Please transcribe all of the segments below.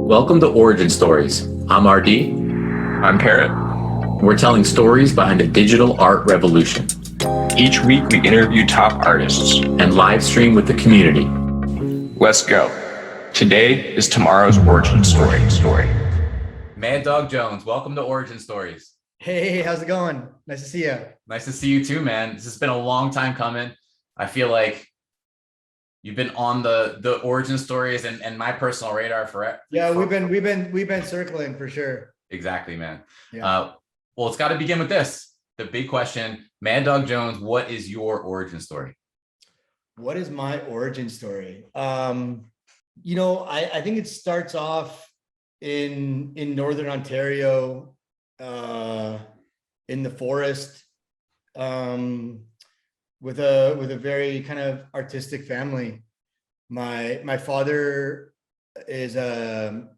Welcome to Origin Stories. I'm RD. I'm Parrot. We're telling stories behind the digital art revolution Each week we interview top artists. and live stream with the community. Let's go. Today is tomorrow's origin story. Mad Dog Jones, welcome to Origin Stories. Hey, how's it going? Nice to see you. Nice to see you too, man. This has been a long time coming. I feel like you've been on the Origin Stories and my personal radar forever. Yeah, we've been circling for sure. Exactly, man. Yeah. Well, it's got to begin with this. The big question, Mad Dog Jones, what is your origin story? What is my origin story? I think it starts off in Northern Ontario, in the forest, with a very kind of artistic family. My father is a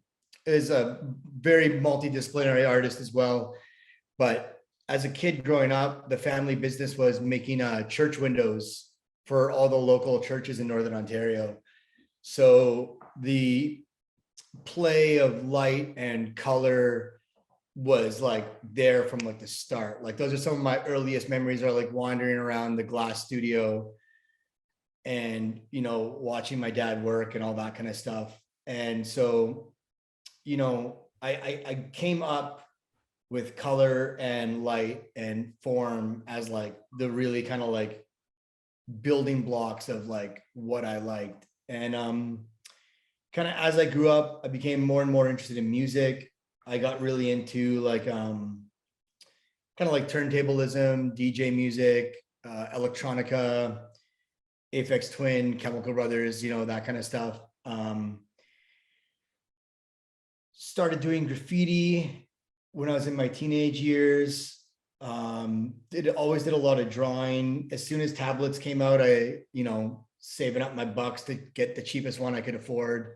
very multidisciplinary artist as well, but as a kid growing up, the family business was making church windows for all the local churches in Northern Ontario. So the play of light and color was like there from like the start. Like those are some of my earliest memories, are like wandering around the glass studio and watching my dad work and all that kind of stuff. And so I came up with color and light and form as like the really kind of like building blocks of like what I liked. And kind of as I grew up, I became more and more interested in music. I got really into like kind of like turntablism, DJ music, electronica, Aphex Twin, Chemical Brothers, that kind of stuff. Started doing graffiti when I was in my teenage years. Always did a lot of drawing. As soon as tablets came out, I saving up my bucks to get the cheapest one I could afford.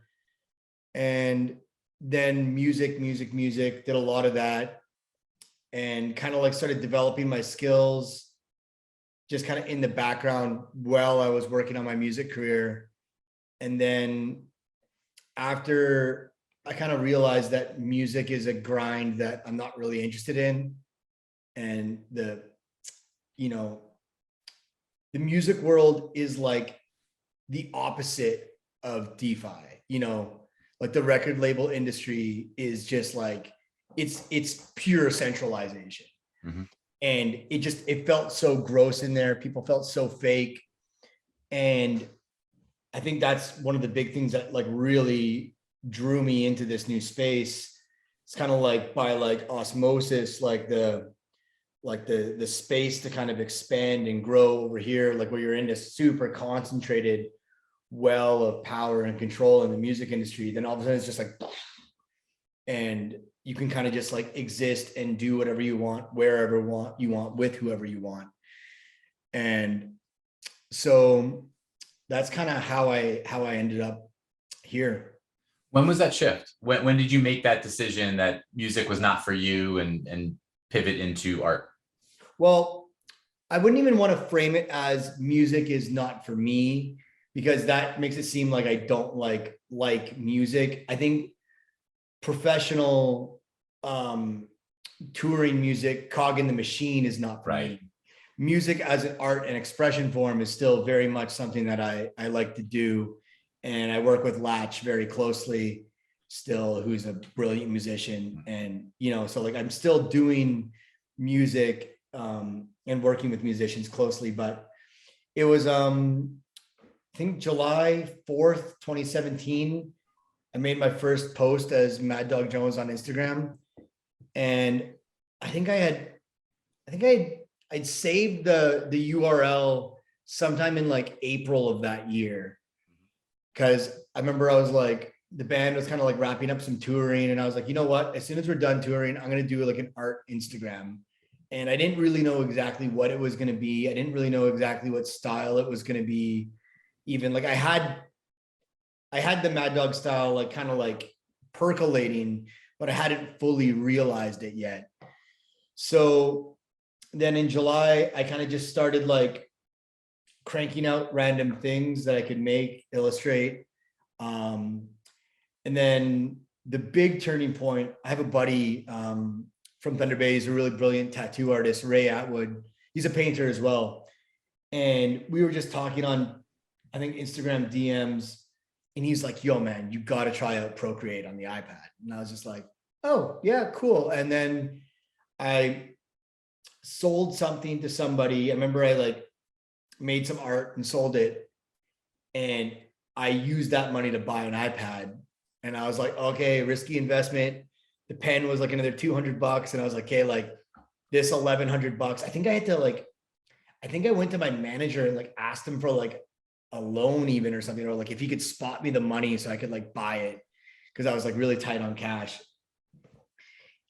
And then music, did a lot of that, and kind of like started developing my skills just kind of in the background while I was working on my music career. And then after I kind of realized that music is a grind that I'm not really interested in, and the music world is like the opposite of DeFi, like the record label industry is just like, it's pure centralization. Mm-hmm. And it felt so gross in there. People felt so fake. And I think that's one of the big things that like really drew me into this new space. It's kind of like by like osmosis, like the space to kind of expand and grow over here, like where you're in this super concentrated well of power and control in the music industry. Then all of a sudden it's just like, and you can kind of just like exist and do whatever you want, wherever you want, with whoever you want. And so that's kind of how I ended up here. When was that shift? When did you make that decision that music was not for you and pivot into art? Well, I wouldn't even want to frame it as music is not for me, because that makes it seem like I don't like music. I think professional touring music, cog in the machine, is not for me. Music as an art and expression form is still very much something that I like to do. And I work with Latch very closely still, who's a brilliant musician. And, so like I'm still doing music and working with musicians closely, but it was, I think July 4th, 2017, I made my first post as Mad Dog Jones on Instagram. And I think I'd saved the URL sometime in like April of that year. Cause I remember I was like, the band was kind of like wrapping up some touring, and I was like, you know what, as soon as we're done touring, I'm going to do like an art Instagram. And I didn't really know exactly what it was going to be. I didn't really know exactly what style it was going to be. Even like I had the Mad Dog style, like kind of like percolating, but I hadn't fully realized it yet. So then in July, I kind of just started like cranking out random things that I could make, illustrate. And then the big turning point, I have a buddy from Thunder Bay. He's a really brilliant tattoo artist, Ray Atwood. He's a painter as well. And we were just talking on, I think, Instagram DMs. And he's like, yo, man, you got to try out Procreate on the iPad. And I was just like, oh, yeah, cool. And then I sold something to somebody. I remember I like made some art and sold it. And I used that money to buy an iPad. And I was like, okay, risky investment. The pen was like another $200. And I was like, okay, like this $1,100. I think I had to like, I think I went to my manager and like asked him for like a loan even or something, or like if he could spot me the money so I could like buy it, because I was like really tight on cash.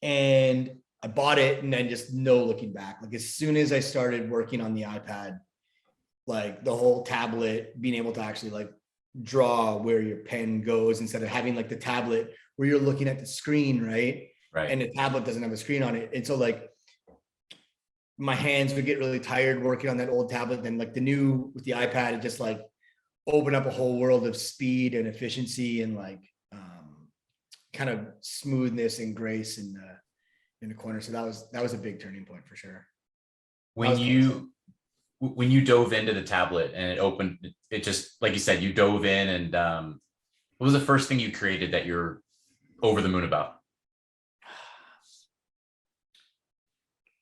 And I bought it, and then just no looking back. Like as soon as I started working on the iPad, like the whole tablet, being able to actually like draw where your pen goes instead of having like the tablet where you're looking at the screen, right? Right. And the tablet doesn't have a screen on it. And so like my hands would get really tired working on that old tablet. Then like the new with the iPad, it just like opened up a whole world of speed and efficiency and like kind of smoothness and grace in the corner. So that was a big turning point for sure. When you dove into the tablet and it opened, it just, like you said, you dove in, and what was the first thing you created that you're over the moon about?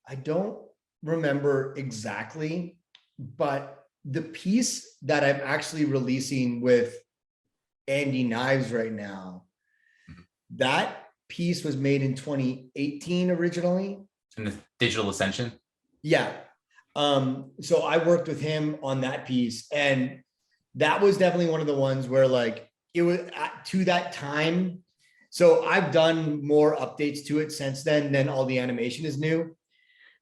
I don't remember exactly, but the piece that I'm actually releasing with Andy Knives right now, that piece was made in 2018 originally. In the Digital Ascension? Yeah. So I worked with him on that piece, and that was definitely one of the ones where like it was to that time. So I've done more updates to it since then all the animation is new.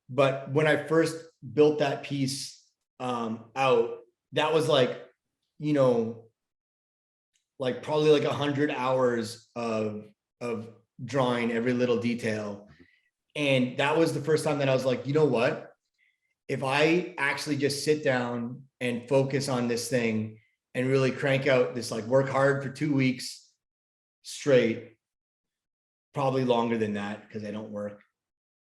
But when I first built that piece out, that was like, you know, like probably like 100 hours of drawing every little detail. And that was the first time that I was like, you know what? If I actually just sit down and focus on this thing and really crank out this, like work hard for 2 weeks straight, probably longer than that because I don't work.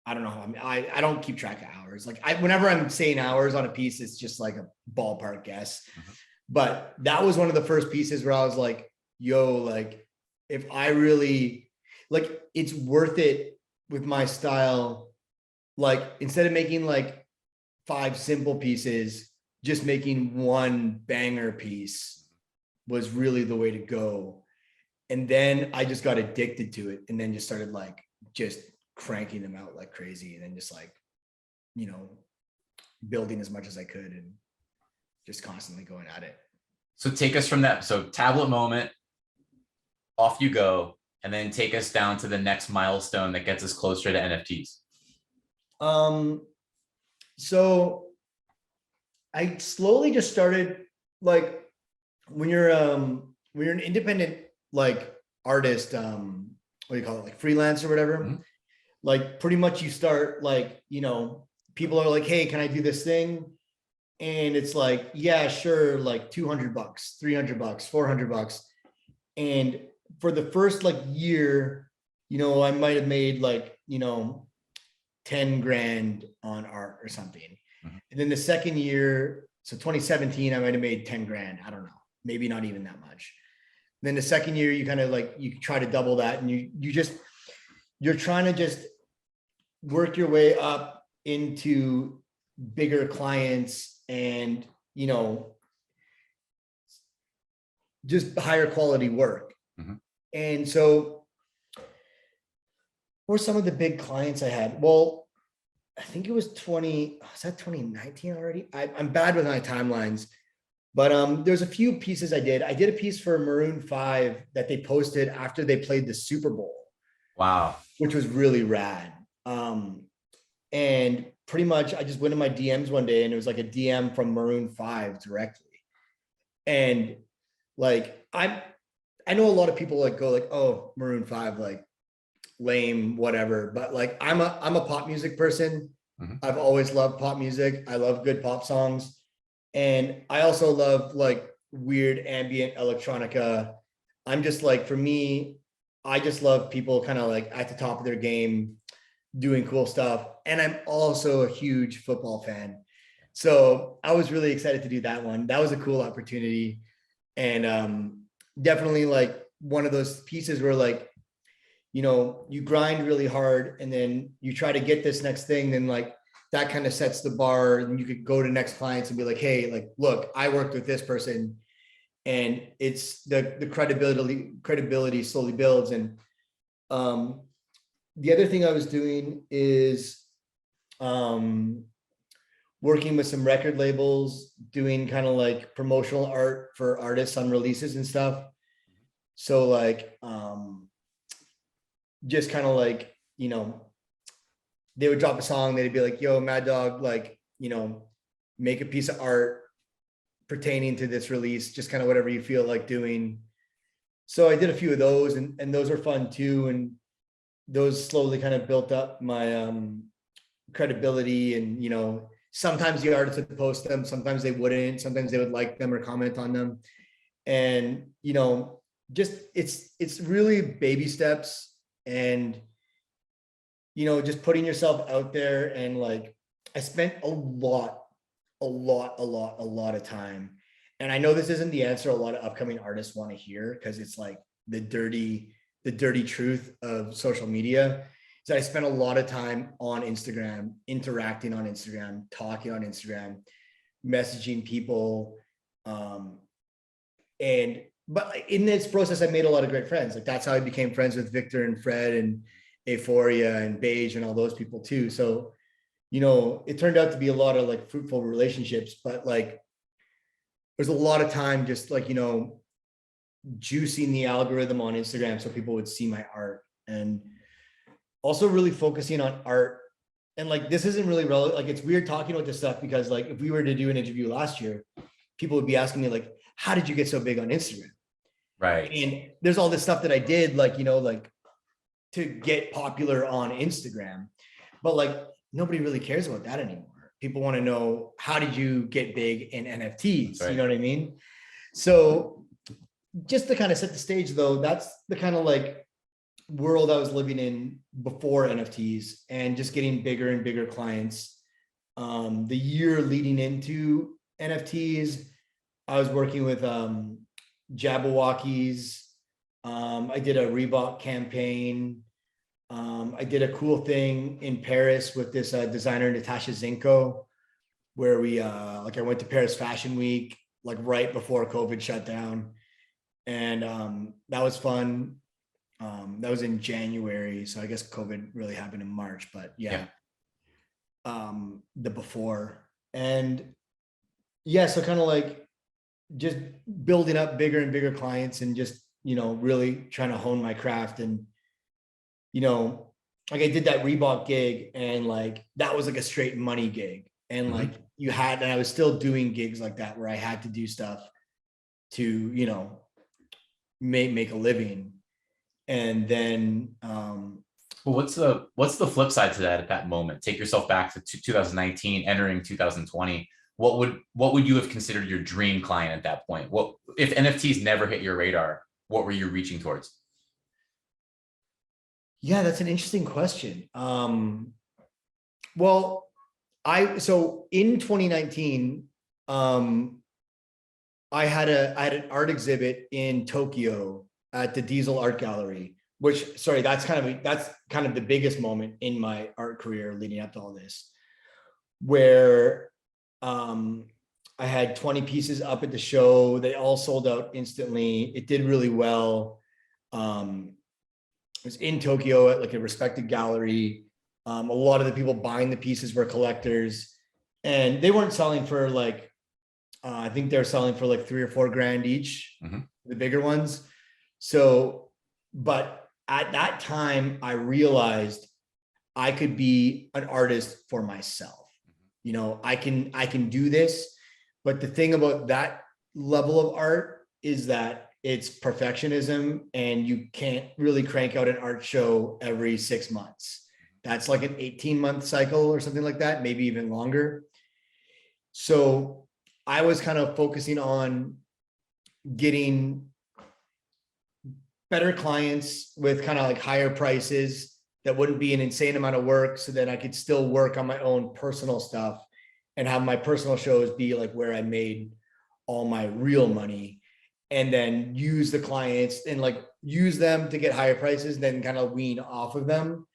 I don't know. I mean, I don't keep track of hours. Like whenever I'm saying hours on a piece, it's just like a ballpark guess. But that was one of the first pieces where I was like, yo, like if I really like, it's worth it with my style. Like instead of making like 5 simple pieces, just making one banger piece was really the way to go. And then I just got addicted to it, and then just started like just cranking them out like crazy, and then just like, you know, building as much as I could and just constantly going at it. So take us from that. So tablet moment, off you go, and then take us down to the next milestone that gets us closer to NFTs. So I slowly just started like when you're an independent like artist, what do you call it, like freelance or whatever. Mm-hmm. Like pretty much you start like, you know, people are like, hey, can I do this thing? And it's like, yeah, sure, like $200, $300, $400. And for the first like year, you know, I might have made like, you know, 10 grand on art or something. Mm-hmm. And then the second year, so 2017, I might have made 10 grand. I don't know, maybe not even that much. Then the second year, you kind of like, you try to double that, and you're trying to just work your way up into bigger clients and, you know, just higher quality work. Mm-hmm. And so what were some of the big clients I had? Well, I think it was 2019 already? I'm bad with my timelines, but there's a few pieces I did. I did a piece for Maroon 5 that they posted after they played the Super Bowl. Wow. Which was really rad. And pretty much I just went in my DMs one day, and it was like a DM from Maroon 5 directly. And like, I know a lot of people like go like, oh, Maroon 5, like lame, whatever. But like, I'm a pop music person. Mm-hmm. I've always loved pop music. I love good pop songs. And I also love like weird ambient electronica. I'm just like, for me, I just love people kind of like at the top of their game, doing cool stuff. And I'm also a huge football fan. So I was really excited to do that one. That was a cool opportunity. And definitely like one of those pieces where like, you know, you grind really hard and then you try to get this next thing, then like that kind of sets the bar, and you could go to next clients and be like, hey, like, look, I worked with this person, and it's the credibility slowly builds. And the other thing I was doing is working with some record labels, doing kind of like promotional art for artists on releases and stuff. So like just kind of like, you know, they would drop a song, they'd be like, yo, Mad Dog, like, you know, make a piece of art pertaining to this release, just kind of whatever you feel like doing. So I did a few of those, and those are fun too. And those slowly kind of built up my credibility. And, you know, sometimes the artists would post them, sometimes they wouldn't, sometimes they would like them or comment on them. And, you know, just it's really baby steps, and, you know, just putting yourself out there. And like, I spent a lot of time. And I know this isn't the answer a lot of upcoming artists want to hear, because it's like the dirty truth of social media. So I spent a lot of time on Instagram, interacting on Instagram, talking on Instagram, messaging people. But in this process, I made a lot of great friends. Like that's how I became friends with Victor and Fred and Euphoria and Beige and all those people too. So, you know, it turned out to be a lot of like fruitful relationships, but like there's a lot of time just like, you know, juicing the algorithm on Instagram so people would see my art, and also really focusing on art. And like, this isn't really relevant. Like, it's weird talking about this stuff because like, if we were to do an interview last year, people would be asking me like, how did you get so big on Instagram? Right. And there's all this stuff that I did, like, you know, like to get popular on Instagram, but like, nobody really cares about that anymore. People want to know, how did you get big in NFTs? Right. You know what I mean? So just to kind of set the stage though, that's the kind of like world I was living in before NFTs, and just getting bigger and bigger clients. The year leading into NFTs, I was working with Jabberwockies. I did a Reebok campaign. I did a cool thing in Paris with this designer, Natasha Zinko, where we like I went to Paris Fashion Week, like right before COVID shut down. And that was fun. That was in January. So I guess COVID really happened in March, but yeah. The before. And yeah, so kind of like just building up bigger and bigger clients, and just, you know, really trying to hone my craft. And, you know, like I did that Reebok gig, and like, that was like a straight money gig. And like and I was still doing gigs like that where I had to do stuff to, you know, make a living. And then well, what's the flip side to that at that moment? Take yourself back to 2019, entering 2020. What would you have considered your dream client at that point? What if NFTs never hit your radar? What were you reaching towards? Yeah, that's an interesting question. Well, so in 2019, I had an art exhibit in Tokyo at the Diesel Art Gallery, which, sorry, that's kind of the biggest moment in my art career leading up to all this, where I had 20 pieces up at the show. They all sold out instantly. It did really well. It was in Tokyo at like a respected gallery. A lot of the people buying the pieces were collectors, and they weren't selling for like, I think they're selling for like $3 or $4 grand each, the bigger ones. So, but at that time, I realized I could be an artist for myself. You know, I can do this. But the thing about that level of art is that it's perfectionism, and you can't really crank out an art show every 6 months. That's like an 18-month cycle or something like that, maybe even longer. So I was kind of focusing on getting better clients with kind of like higher prices that wouldn't be an insane amount of work. So then I could still work on my own personal stuff and have my personal shows be like where I made all my real money, and then use the clients and like use them to get higher prices, then kind of wean off of them.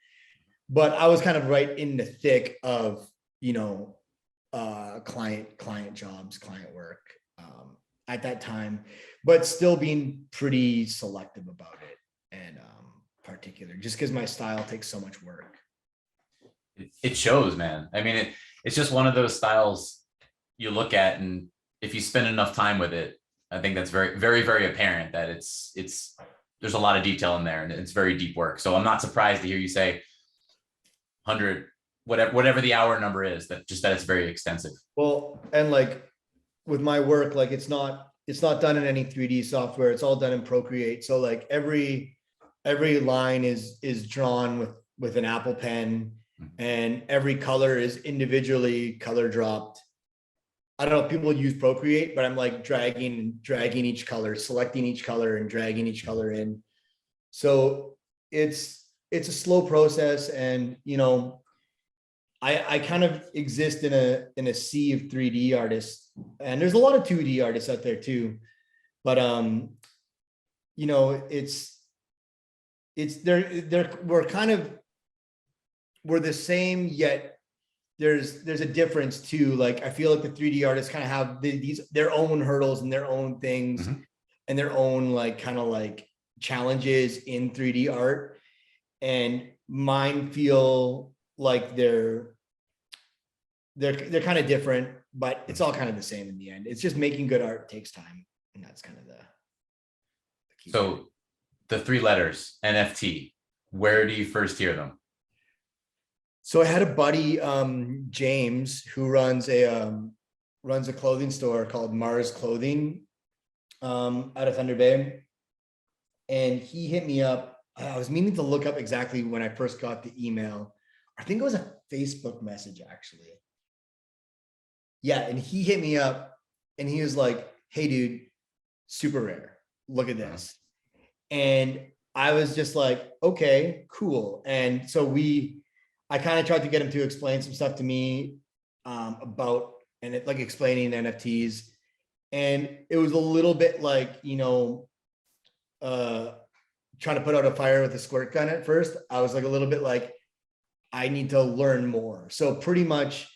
But I was kind of right in the thick of, you know, client jobs, client work at that time, but still being pretty selective about it and particular, just because my style takes so much work. It shows, man. I mean, it's just one of those styles you look at, and if you spend enough time with it, I think that's very, very, very apparent that it's there's a lot of detail in there, and it's very deep work. So I'm not surprised to hear you say 100, whatever the hour number is, that it's very extensive. Well, and like with my work, like it's not done in any 3D software. It's all done in Procreate. So like every line is drawn with an Apple pen, and every color is individually color dropped. I don't know if people use Procreate, but I'm like dragging each color, selecting each color and dragging each color in. So it's a slow process. And, you know, I kind of exist in a sea of 3D artists, and there's a lot of 2D artists out there too. But, you know, we're the same, yet there's a difference too. Like, I feel like the 3D artists kind of have their own hurdles and their own things, and their own like kind of like challenges in 3D art. And mine feel like they're kind of different, but it's all kind of the same in the end. It's just making good art takes time. And that's kind of the key. So the 3 letters, NFT, where do you first hear them? So I had a buddy, James, who runs a clothing store called Mars Clothing out of Thunder Bay. And he hit me up. I was meaning to look up exactly when I first got the email. I think it was a Facebook message, actually. Yeah, and he hit me up and he was like, "Hey dude, super rare. Look at this." And I was just like, okay, cool. And so I kind of tried to get him to explain some stuff to me about, and it like explaining NFTs. And it was a little bit like, you know, trying to put out a fire with a squirt gun at first. I was like a little bit like, I need to learn more. So pretty much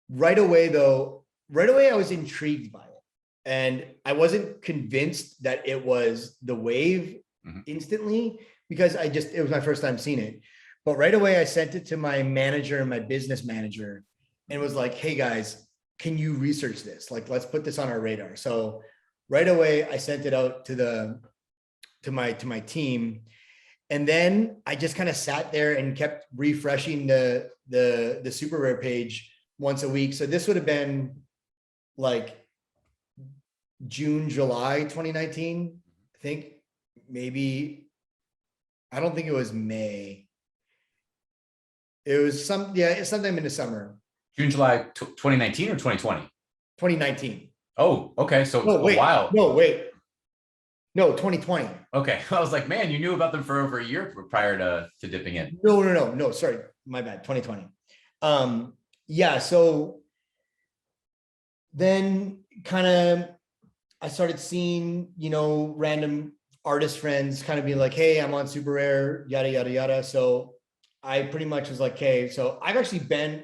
right away I was intrigued by it. And I wasn't convinced that it was the wave instantly, because it was my first time seeing it. But right away I sent it to my manager and my business manager and was like, "Hey guys, can you research this? Like, let's put this on our radar." So right away I sent it out to my team. And then I just kind of sat there and kept refreshing the super rare page once a week. So this would have been like June, July 2019, I think. Maybe, I don't think it was May. It was sometime in the summer. June, July 2019 or 2020? 2019. Oh, okay. So No, wait. a while. No, wait. No, 2020. Okay. I was like, man, you knew about them for over a year prior to dipping in. No. Sorry, my bad. 2020. Yeah. So then kind of I started seeing, you know, random artist friends kind of be like, "Hey, I'm on super rare, yada, yada, yada." So I pretty much was like, "Okay." So I've actually been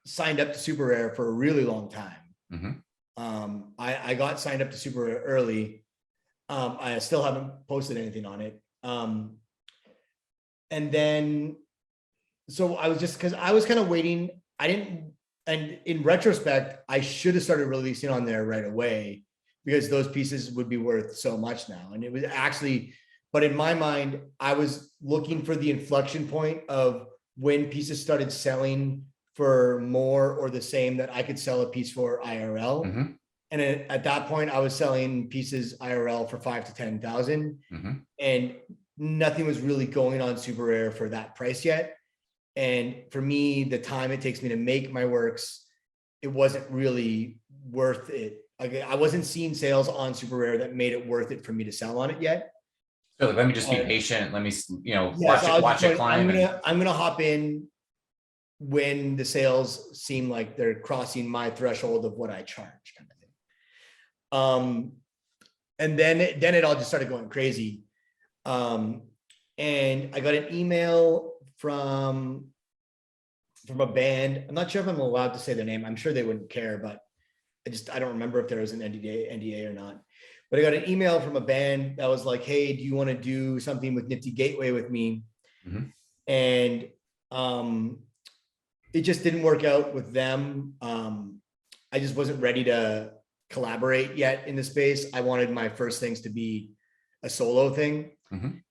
signed up to super rare for a really long time. I got signed up to super rare early. I still haven't posted anything on it. And then, so I was because I was kind of waiting. And in retrospect, I should have started releasing on there right away, because those pieces would be worth so much now. And it was actually, but in my mind, I was looking for the inflection point of when pieces started selling for more or the same that I could sell a piece for IRL. And at that point, I was selling pieces IRL for 5,000 to 10,000, and nothing was really going on super rare for that price yet. And for me, the time it takes me to make my works, it wasn't really worth it. Like, I wasn't seeing sales on super rare that made it worth it for me to sell on it yet. So like, let me just be And- patient. Let me, Yeah, watch so I it, was watch just it going, climb. I'm gonna hop in when the sales seem like they're crossing my threshold of what I charge, kind of thing. And then it all just started going crazy. And I got an email from a band. I'm not sure if I'm allowed to say their name. I'm sure they wouldn't care, but I don't remember if there was an NDA or not. But I got an email from a band that was like, "Hey, do you want to do something with Nifty Gateway with me?" Mhm. And it just didn't work out with them. I just wasn't ready to collaborate yet in the space. I wanted my first things to be a solo thing. Mhm.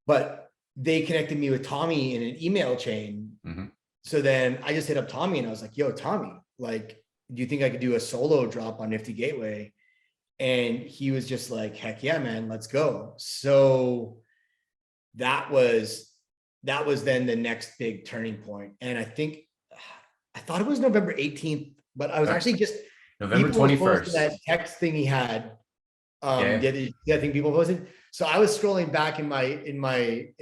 But they connected me with Tommy in an email chain. Mhm. So then I just hit up Tommy and I was like, "Yo, Tommy, like, do you think I could do a solo drop on Nifty Gateway?" And he was just like, "Heck yeah, man, let's go." So that was then the next big turning point. And I thought it was November 18th, but I was actually just November people were posting 21st. that text thing he had. Yeah. I think people posted. So I was scrolling back in my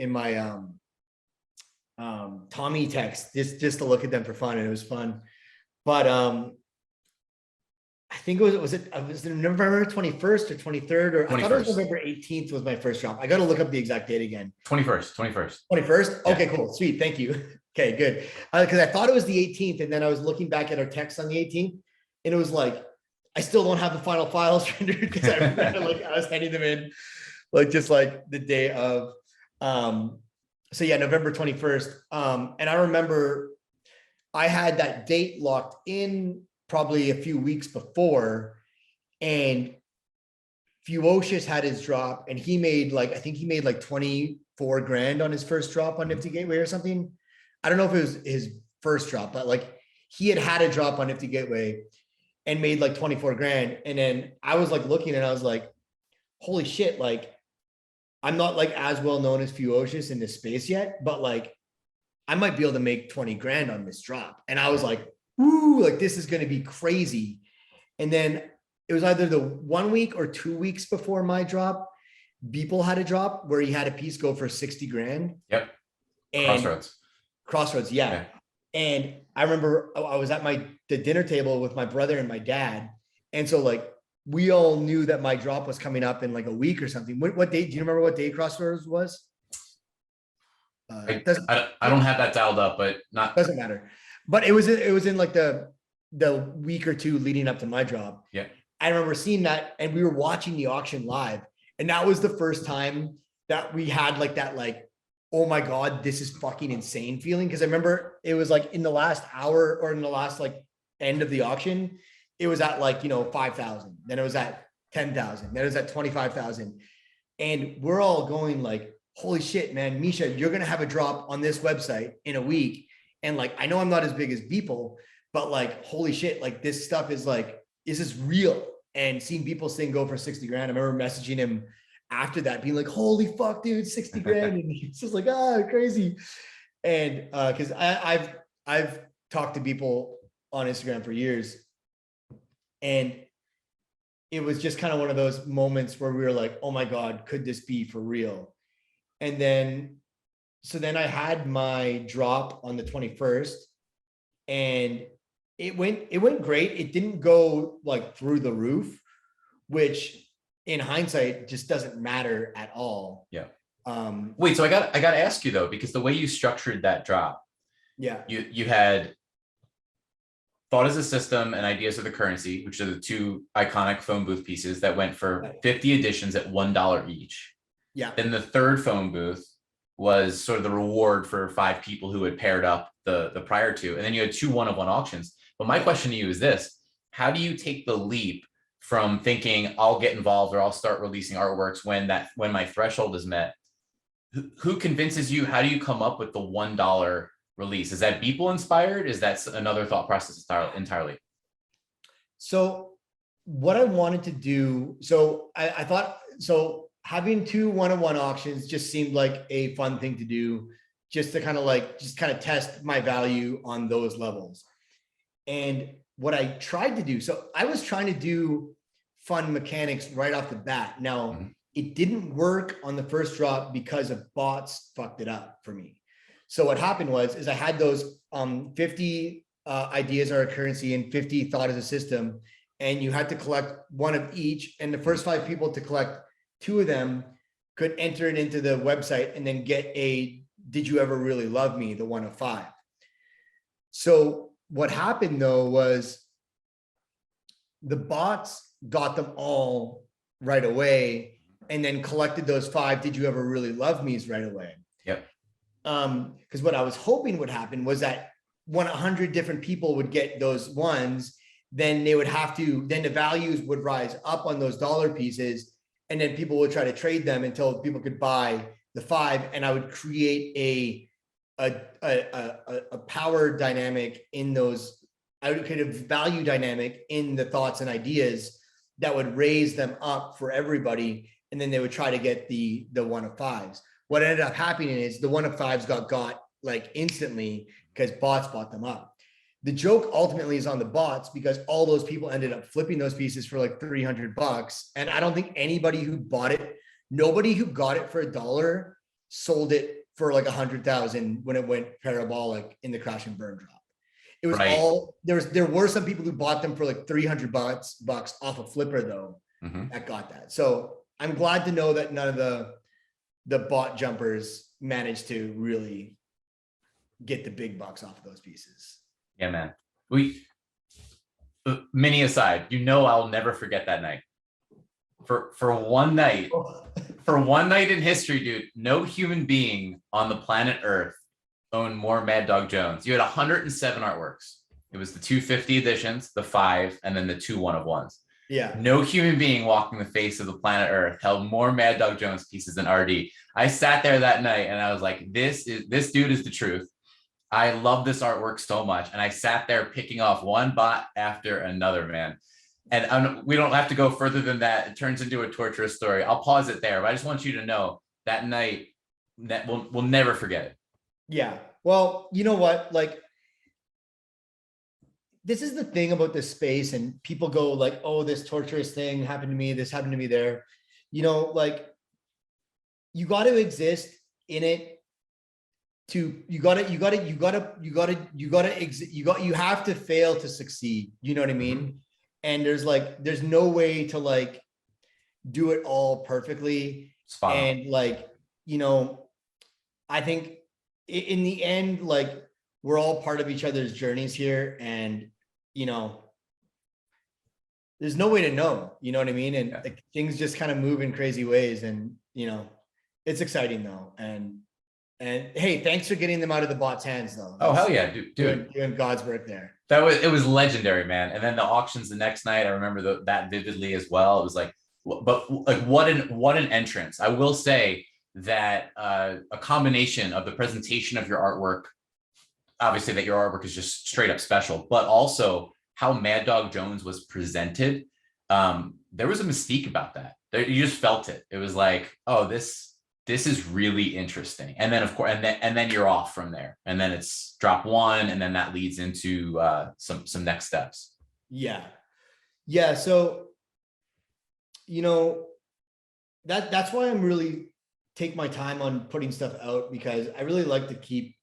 Tommy text just to look at them for fun, and it was fun. But I think it was November 21st or 23rd, or I thought it was 21st. November 18th was my first drop. I got to look up the exact date again. 21st. 21st? Yeah. Okay, cool. Sweet. Thank you. Okay, good. Because I thought it was the 18th, and then I was looking back at our text on the 18th, and it was like, I still don't have the final files rendered because I was handing them in just like the day of. So yeah, November 21st. And I remember I had that date locked in probably a few weeks before, and Fuocious had his drop, and he made I think he made like 24 grand on his first drop on Nifty Gateway or something. I don't know if it was his first drop, but like he had a drop on Nifty Gateway and made like 24 grand. And then I was like looking and I was like, holy shit, like I'm not like as well known as Fuocious in this space yet, but like I might be able to make 20 grand on this drop. And I was like, ooh, like this is going to be crazy. And then it was either the 1 week or 2 weeks before my drop, Beeple had a drop where he had a piece go for 60 grand. Yep. And Crossroads, yeah. And I remember I was at the dinner table with my brother and my dad. And so like we all knew that my drop was coming up in like a week or something. What date? Do you remember what day Crossroads was? I don't have that dialed up, but doesn't matter. But it was in like the week or two leading up to my drop. Yeah. I remember seeing that, and we were watching the auction live. And that was the first time that we had like that, like, oh my God, this is fucking insane feeling. Cause I remember it was like in the last hour or in the last like end of the auction, it was at like, 5,000. Then it was at 10,000. Then it was at 25,000. And we're all going like, holy shit, man, Misha, you're going to have a drop on this website in a week. And like, I know I'm not as big as Beeple, but like, holy shit, like this stuff is like, this is real. And seeing Beeple's thing go for 60 grand. I remember messaging him after that being like, holy fuck, dude, 60 grand. And he's just like, crazy. And cause I've talked to people on Instagram for years, and it was just kind of one of those moments where we were like, oh my God, could this be for real? And then, so then I had my drop on the 21st, and it went great. It didn't go like through the roof, which in hindsight just doesn't matter at all. Yeah. Wait, so I got to ask you though, because the way you structured that drop, yeah, you had thought as a system and ideas of the currency, which are the two iconic phone booth pieces that went for 50 editions at $1 each. Yeah. Then the third phone booth was sort of the reward for 5 people who had paired up the prior two. And then you had 2 one-of-one auctions. But my question to you is this: how do you take the leap from thinking I'll get involved or I'll start releasing artworks when my threshold is met? Who convinces you? How do you come up with the $1 release? Is that Beeple inspired? Is that another thought process entirely? So what I wanted to do, so I thought, so having 2 one-on-one auctions just seemed like a fun thing to do, just to kind of test my value on those levels. And what I tried to do, so I was trying to do fun mechanics right off the bat. Now, it didn't work on the first drop because of bots fucked it up for me. So what happened is I had those 50 ideas are a currency and 50 thought as a system, and you had to collect one of each, and the first 5 people to collect 2 of them could enter it into the website and then get a "Did you ever really love me?" the 1 of 5. So what happened though was the bots got them all right away and then collected those 5 "Did you ever really love me's" right away. Yep. Because what I was hoping would happen was that when 100 different people would get those ones, then they would have to, then the values would rise up on those dollar pieces, and then people would try to trade them until people could buy the 5, and I would create a power dynamic in those. I would create a value dynamic in the thoughts and ideas that would raise them up for everybody, and then they would try to get the 1 of 5s. What ended up happening is the 1 of 5s got like instantly because bots bought them up. The joke ultimately is on the bots because all those people ended up flipping those pieces for like $300. And I don't think anybody who bought it, nobody who got it for $1 sold it for like 100,000 when it went parabolic in the crash and burn drop. It was Right. all, there were some people who bought them for like $300 off a flipper though, that got that. So I'm glad to know that none of the bot jumpers managed to really get the big bucks off of those pieces. Yeah, man. Mini aside, I'll never forget that night. For one night, in history, dude, no human being on the planet Earth owned more Mad Dog Jones. You had 107 artworks. It was the 250 editions, the 5, and then the 2 1 of 1s. Yeah. No human being walking the face of the planet Earth held more Mad Dog Jones pieces than RD. I sat there that night and I was like, this dude is the truth. I love this artwork so much. And I sat there picking off one bot after another, man. And we don't have to go further than that. It turns into a torturous story. I'll pause it there, but I just want you to know that night, that we'll never forget it. Yeah. Well, you know what? Like, this is the thing about this space, and people go like, oh, this torturous thing happened to me. This happened to me there. Like, you got to exist in it. You have to fail to succeed. You know what I mean? And there's no way to like do it all perfectly. Spot on. And like, I think in the end, like, we're all part of each other's journeys here, and there's no way to know, you know what I mean? And like, things just kind of move in crazy ways, and it's exciting though. And hey, thanks for getting them out of the bot's hands though. Oh, hell yeah, dude. Doing God's work there. It was legendary, man. And then the auctions the next night, I remember that vividly as well. It was like, but like what an entrance. I will say that a combination of the presentation of your artwork, obviously that your artwork is just straight up special, but also how Mad Dog Jones was presented. There was a mystique about that. You just felt it. It was like, oh, this is really interesting. And then of course, and then you're off from there. And then it's drop 1, and then that leads into some next steps. Yeah. Yeah. So, that's why I'm really take my time on putting stuff out, because I really like to keep,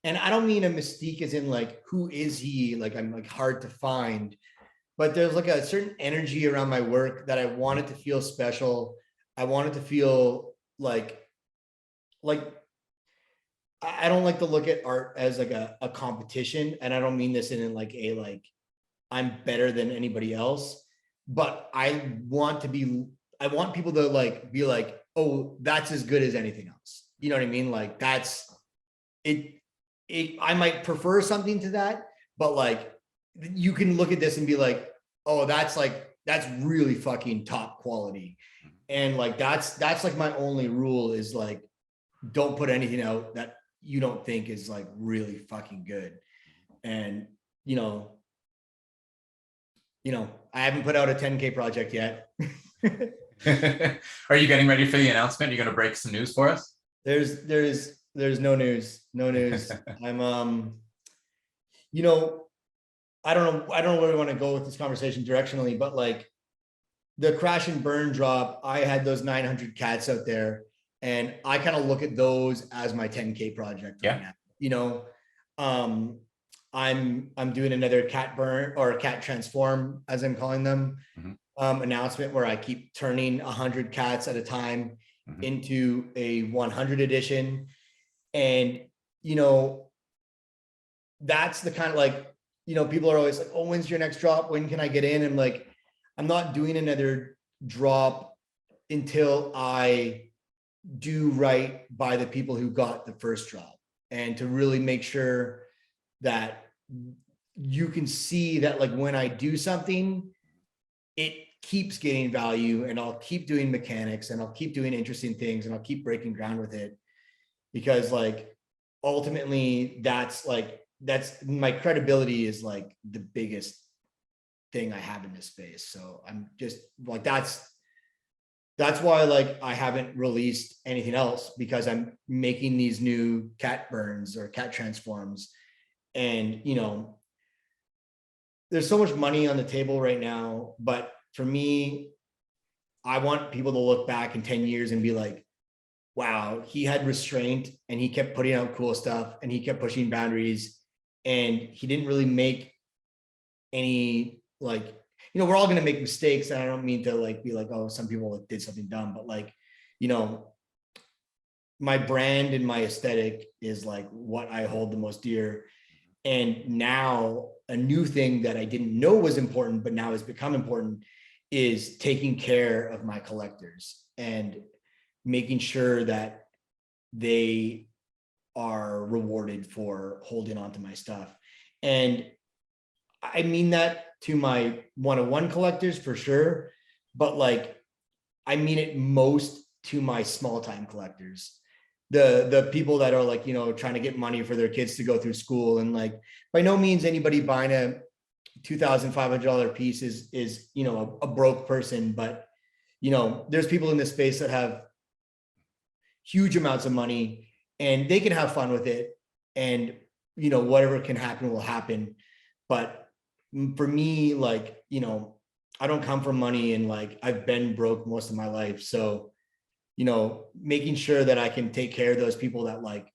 and I don't mean a mystique as in like, who is he? Like, I'm like hard to find, but there's like a certain energy around my work that I want it to feel special. I want it to feel like I don't like to look at art as like a competition. And I don't mean this in like I'm better than anybody else, but I want people to like, be like, oh, that's as good as anything else. You know what I mean? Like, that's it. I might prefer something to that, but like, you can look at this and be like, oh, that's really fucking top quality. And like, that's like my only rule is like, don't put anything out that you don't think is like really fucking good. And, I haven't put out a 10K project yet. Are you getting ready for the announcement? Are you going to break some news for us? There's no news. I'm, I don't know where we want to go with this conversation directionally, but like, the crash and burn drop, I had those 900 cats out there, and I kind of look at those as my 10K project right now. You know, I'm doing another cat burn or cat transform, as I'm calling them, announcement where I keep turning 100 cats at a time into a 100 edition. And, you know, that's the kind of like, you know, people are always like, oh, when's your next drop? When can I get in? And like, I'm not doing another drop until I do right by the people who got the first drop, and to really make sure that you can see that like when I do something, it keeps getting value, and I'll keep doing mechanics, and I'll keep doing interesting things, and I'll keep breaking ground with it, because like ultimately that's my credibility is like the biggest thing I have in this space. So I'm just like, that's why like I haven't released anything else, because I'm making these new cat burns or cat transforms. And, you know, there's so much money on the table right now, but for me, I want people to look back in 10 years and be like, wow, he had restraint, and he kept putting out cool stuff, and he kept pushing boundaries, and he didn't really make any, like, you know, we're all going to make mistakes. And I don't mean to like be like, oh, some people did something dumb, but like, you know, my brand and my aesthetic is like what I hold the most dear. And now a new thing that I didn't know was important, but now has become important, is taking care of my collectors and making sure that they are rewarded for holding on to my stuff. And I mean that to my one-on-one collectors for sure, but like, I mean it most to my small time collectors, the people that are like, you know, trying to get money for their kids to go through school. And like, by no means anybody buying a $2,500 piece is, you know, a broke person, but you know, there's people in this space that have huge amounts of money, and they can have fun with it, and you know, whatever can happen will happen. But for me, like, you know, I don't come from money, and like I've been broke most of my life. So, you know, making sure that I can take care of those people that like,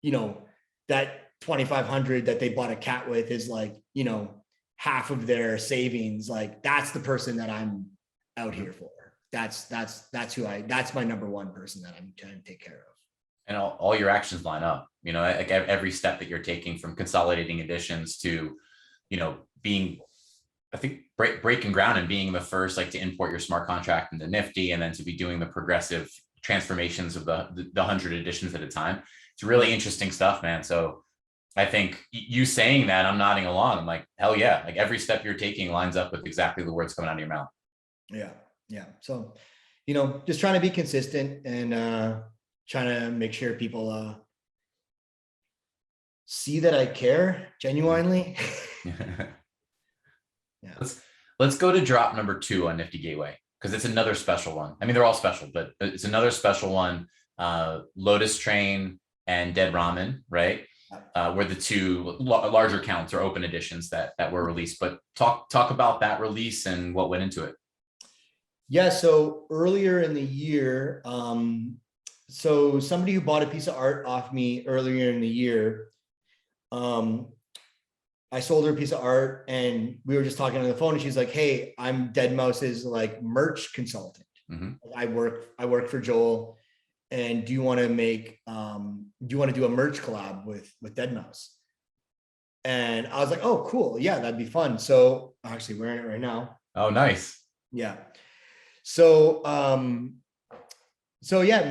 you know, that 2,500 that they bought a cat with is like, you know, half of their savings. Like that's the person that I'm out here for. That's my number one person that I'm trying to take care of. And all your actions line up, you know, like every step that you're taking, from consolidating editions to, you know, being, I think, breaking ground and being the first, like, to import your smart contract into Nifty, and then to be doing the progressive transformations of the 100 editions at a time. It's really interesting stuff, man. So I think you saying that, I'm nodding along. I'm like, hell yeah. Like every step you're taking lines up with exactly the words coming out of your mouth. Yeah. Yeah. So, you know, just trying to be consistent, and trying to make sure people see that I care genuinely. Yeah. Let's go to drop number 2 on Nifty Gateway, because it's another special one. I mean, they're all special, but it's another special one. Lotus Train and Dead Ramen, right? Were the two larger counts or open editions that were released. But talk about that release and what went into it. Yeah. So earlier in the year, so somebody who bought a piece of art off me earlier in the year, I sold her a piece of art, and we were just talking on the phone, and she's like, hey, I'm Deadmau5's like merch consultant. I work for Joel, and do you want to do a merch collab with Deadmau5? And I was like, oh, cool. Yeah, that'd be fun. So I'm actually wearing it right now. Oh, nice. Yeah. So, yeah,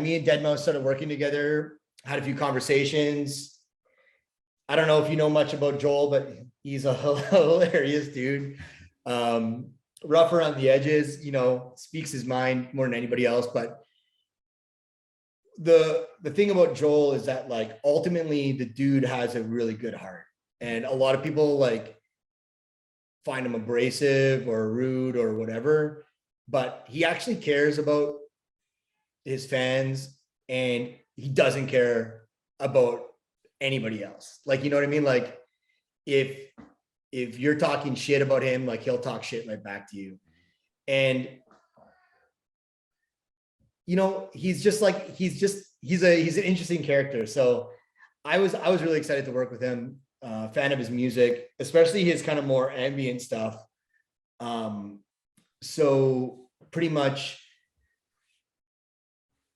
me and Deadmau5 started working together, had a few conversations. I don't know if you know much about Joel, but he's a hilarious dude. Rough around the edges, you know, speaks his mind more than anybody else. But the thing about Joel is that like ultimately the dude has a really good heart. And a lot of people like find him abrasive or rude or whatever, but he actually cares about his fans, and he doesn't care about anybody else. Like, you know what I mean? Like if you're talking shit about him, like he'll talk shit right back to you. And he's an interesting character. So I was really excited to work with him. Fan of his music, especially his kind of more ambient stuff. So pretty much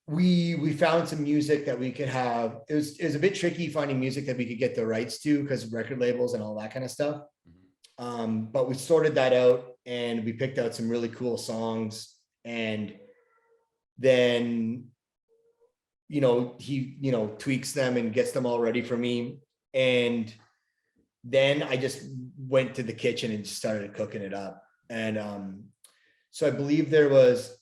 we found some music that we could have. It was a bit tricky finding music that we could get the rights to because of record labels and all that kind of stuff. But we sorted that out and we picked out some really cool songs. And then, he, tweaks them and gets them all ready for me. And then I just went to the kitchen and just started cooking it up. And so I believe there was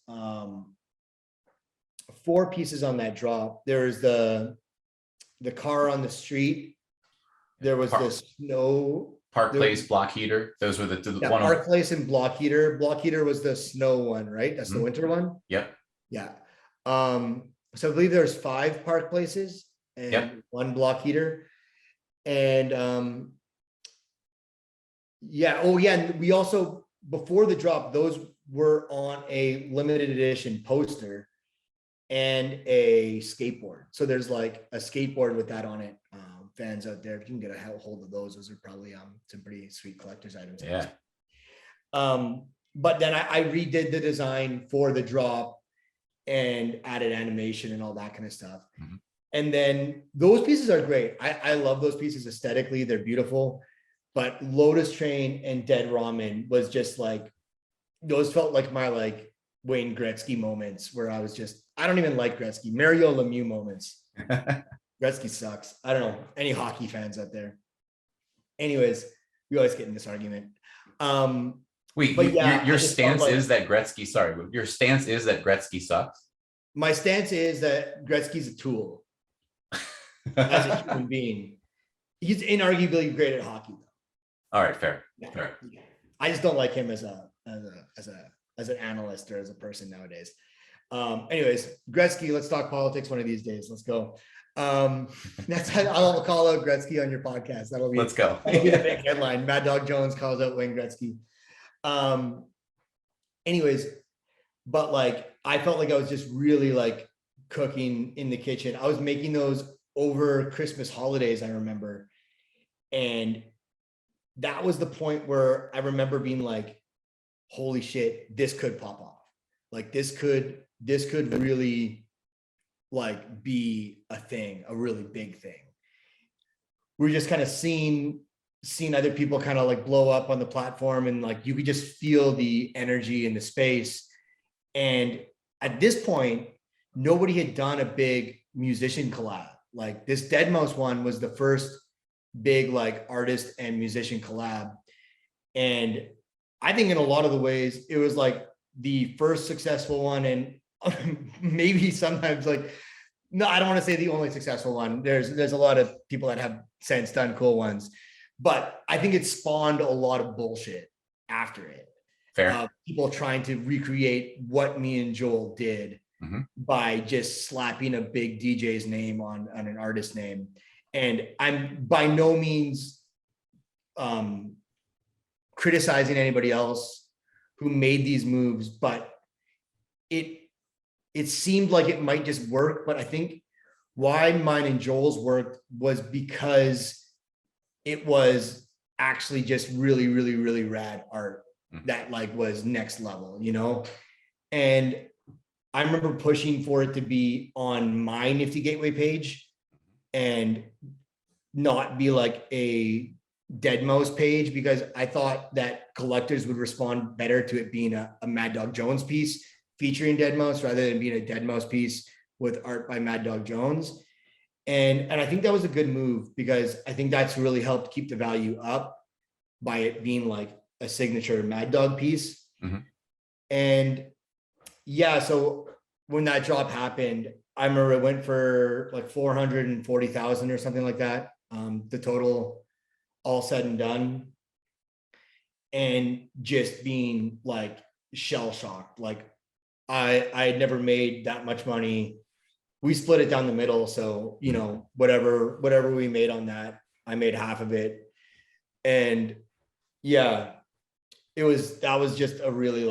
4 pieces on that drop. There was the car on the street. There was the snow. Park Place, Block Heater. Those were the one. Park Place and Block Heater. Block Heater was the snow one, right? That's the winter one. Yep. Yeah. So I believe there's 5 Park Places and 1 Block Heater. And and we also, before the drop, those were on a limited edition poster and a skateboard. So there's like a skateboard with that on it. Fans out there, if you can get a hold of those are probably some pretty sweet collector's items. Yeah. But then I redid the design for the drop and added animation and all that kind of stuff. And then those pieces are great. I love those pieces aesthetically. They're beautiful. But Lotus Train and Dead Ramen was just like, those felt like my Wayne Gretzky moments where I was just, I don't even like Gretzky, Mario Lemieux moments. Gretzky sucks. I don't know any hockey fans out there. Anyways, we always get in this argument. Your stance is that Gretzky, your stance is that Gretzky sucks? My stance is that Gretzky's a tool as a human being. He's inarguably great at hockey though. All right, fair. Yeah. Fair. I just don't like him as an analyst or as a person nowadays. Anyways, Gretzky, let's talk politics one of these days. Let's go. That's how I'll call out Gretzky on your podcast. Let's go. That'll be the big headline. Mad Dog Jones calls out Wayne Gretzky. Anyways, but I felt like I was just really cooking in the kitchen. I was making those over Christmas holidays, I remember. And that was the point where I remember being like, holy shit, this could pop off. This could really be a thing, a really big thing. We're just kind of seeing other people kind of blow up on the platform, and you could just feel the energy in the space. And at this point, nobody had done a big musician collab. This deadmau5 one was the first big artist and musician collab. And I think in a lot of the ways it was the first successful one, and maybe sometimes no, I don't want to say the only successful one. There's a lot of people that have since done cool ones, but I think it spawned a lot of bullshit after it. Fair. People trying to recreate what me and Joel did by just slapping a big DJ's name on an artist name. And I'm by no means criticizing anybody else who made these moves, but it seemed like it might just work. But I think why mine and Joel's worked was because it was actually just really, really, really rad art that was next level, And I remember pushing for it to be on my Nifty Gateway page and not be a deadmau5 page, because I thought that collectors would respond better to it being a Mad Dog Jones piece featuring deadmau5 rather than being a deadmau5 piece with art by Mad Dog Jones. And I think that was a good move, because I think that's really helped keep the value up by it being a signature Mad Dog piece. And yeah, so when that drop happened, I remember it went for 440,000 or something like that. The total all said and done, and just being shell shocked. I had never made that much money. We split it down the middle. So, whatever we made on that, I made half of it. And yeah, that was just a really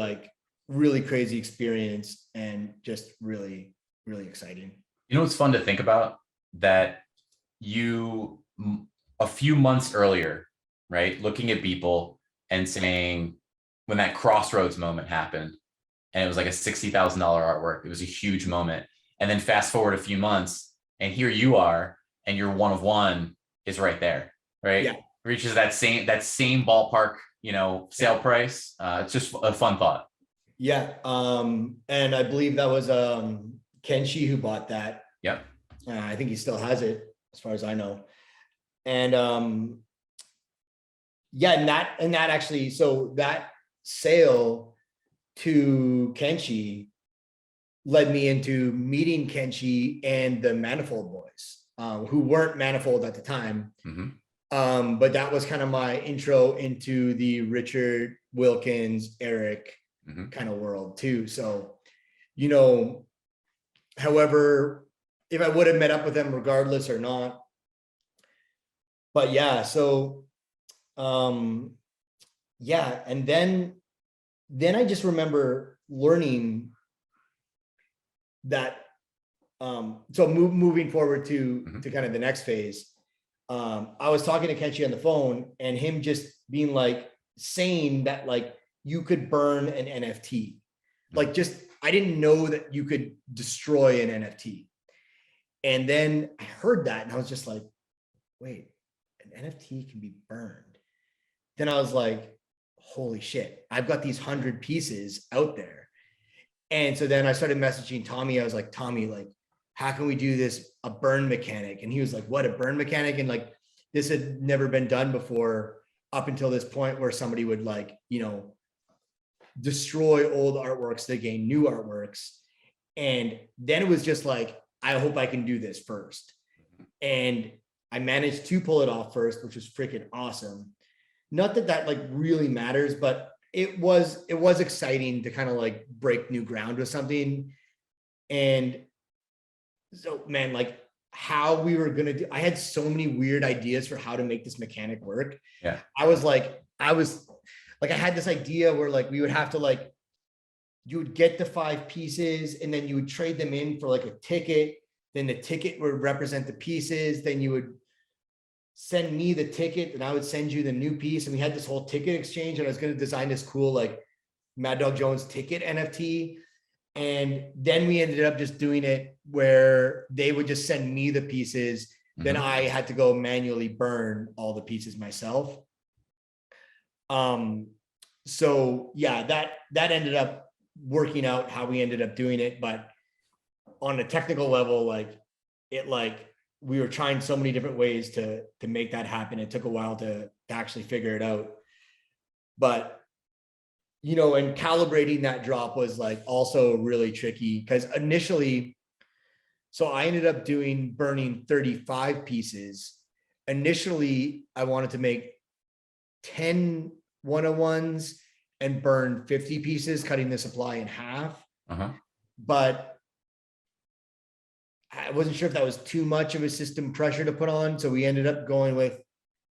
really crazy experience and just really, really exciting. You know, it's fun to think about that a few months earlier, right, looking at people and saying, when that crossroads moment happened, and it was like a $60,000 artwork, it was a huge moment. And then fast forward a few months, and here you are, and your one of one is right there, right? Yeah. Reaches that same ballpark, sale price. It's just a fun thought. Yeah. And I believe that was Kenshi who bought that. Yep. I think he still has it, as far as I know. And yeah, and that actually, so that sale to Kenshi led me into meeting Kenshi and the Manifold Boys, who weren't Manifold at the time. Mm-hmm. But that was kind of my intro into the Richard Wilkins, Eric Mm-hmm. kind of world too. So, however, if I would have met up with them regardless or not. But yeah, so yeah, and then I just remember learning that so moving forward to kind of the next phase. I was talking to Kenshi on the phone, and him just being like, saying that like you could burn an NFT. Like, just, I didn't know that you could destroy an NFT. And then I heard that and I was just like, wait, an NFT can be burned. Then I was like, holy shit, I've got these 100 pieces out there. And so then I started messaging Tommy. I was like, Tommy, like, how can we do this, a burn mechanic? And he was like, what, a burn mechanic? And like, this had never been done before up until this point, where somebody would like, destroy old artworks to gain new artworks. And then it was just like, I hope I can do this first. And I managed to pull it off first, which was freaking awesome. Not that that like really matters, but it was exciting to kind of like break new ground with something. And so, man, like how we were going to do, I had so many weird ideas for how to make this mechanic work. Yeah. I had this idea where like, we would have to like, you would get the 5 pieces and then you would trade them in for like a ticket. Then the ticket would represent the pieces. Then you would send me the ticket and I would send you the new piece. And we had this whole ticket exchange, and I was going to design this cool, like Mad Dog Jones ticket NFT. And then we ended up just doing it where they would just send me the pieces. Then I had to go manually burn all the pieces myself. So yeah, that ended up working out how we ended up doing it. But on a technical level, like we were trying so many different ways to make that happen. It took a while to actually figure it out. But, and calibrating that drop was like also really tricky, because initially, so I ended up burning 35 pieces. Initially, I wanted to make 10 101s and burn 50 pieces, cutting the supply in half. But I wasn't sure if that was too much of a system pressure to put on. So we ended up going with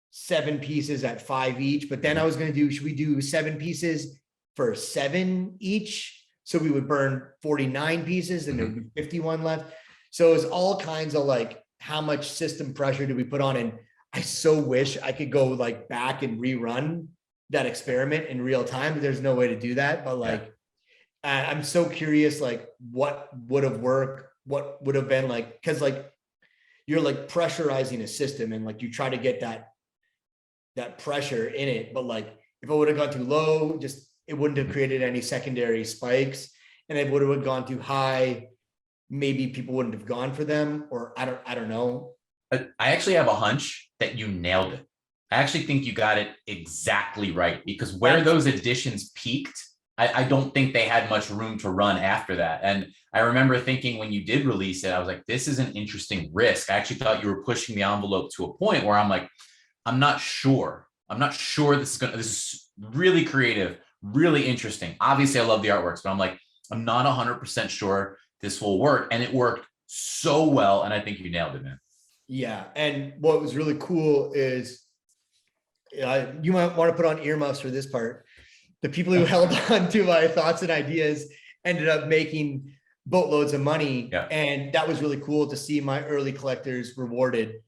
7 pieces at 5 each. But then I was going to should we do 7 pieces for 7 each? So we would burn 49 pieces and there would be 51 left. So it was all kinds of like, how much system pressure do we put on? And I so wish I could go like back and rerun that experiment in real time, but there's no way to do that. But like, I'm so curious, like what would have worked, what would have been like, cause like you're like pressurizing a system and like you try to get that pressure in it. But like, if it would have gone too low, it wouldn't have created any secondary spikes. And it would have gone too high, maybe people wouldn't have gone for them, or I don't know. I actually have a hunch that you nailed it. I actually think you got it exactly right, because where those additions peaked, I don't think they had much room to run after that. And I remember thinking when you did release it, I was like, this is an interesting risk. I actually thought you were pushing the envelope to a point where I'm like, I'm not sure this is really creative, really interesting. Obviously I love the artworks, but I'm like, I'm not 100% sure this will work. And it worked so well. And I think you nailed it, man. Yeah. And what was really cool is, you might want to put on earmuffs for this part. the people who held on to my thoughts and ideas ended up making boatloads of money. Yeah. And that was really cool to see my early collectors rewarded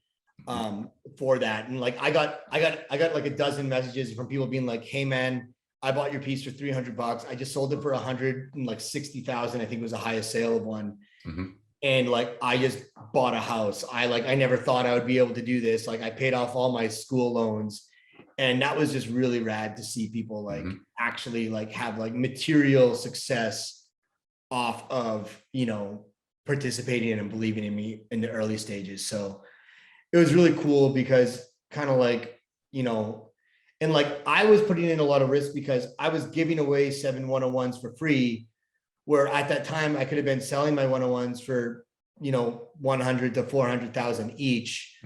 for that. And like, I got like a dozen messages from people being like, hey man, I bought your piece for $300. I just sold it for 160,000. I think it was the highest sale of one. Mm-hmm. And like, I just bought a house. I never thought I would be able to do this. Like I paid off all my school loans. And that was just really rad to see people like actually like have like material success off of, you know, participating in and believing in me in the early stages. So it was really cool because kind of like, you know, and like I was putting in a lot of risk because I was giving away 7 101s for free, where at that time I could have been selling my 101s for, you know, 100 to 400,000 each.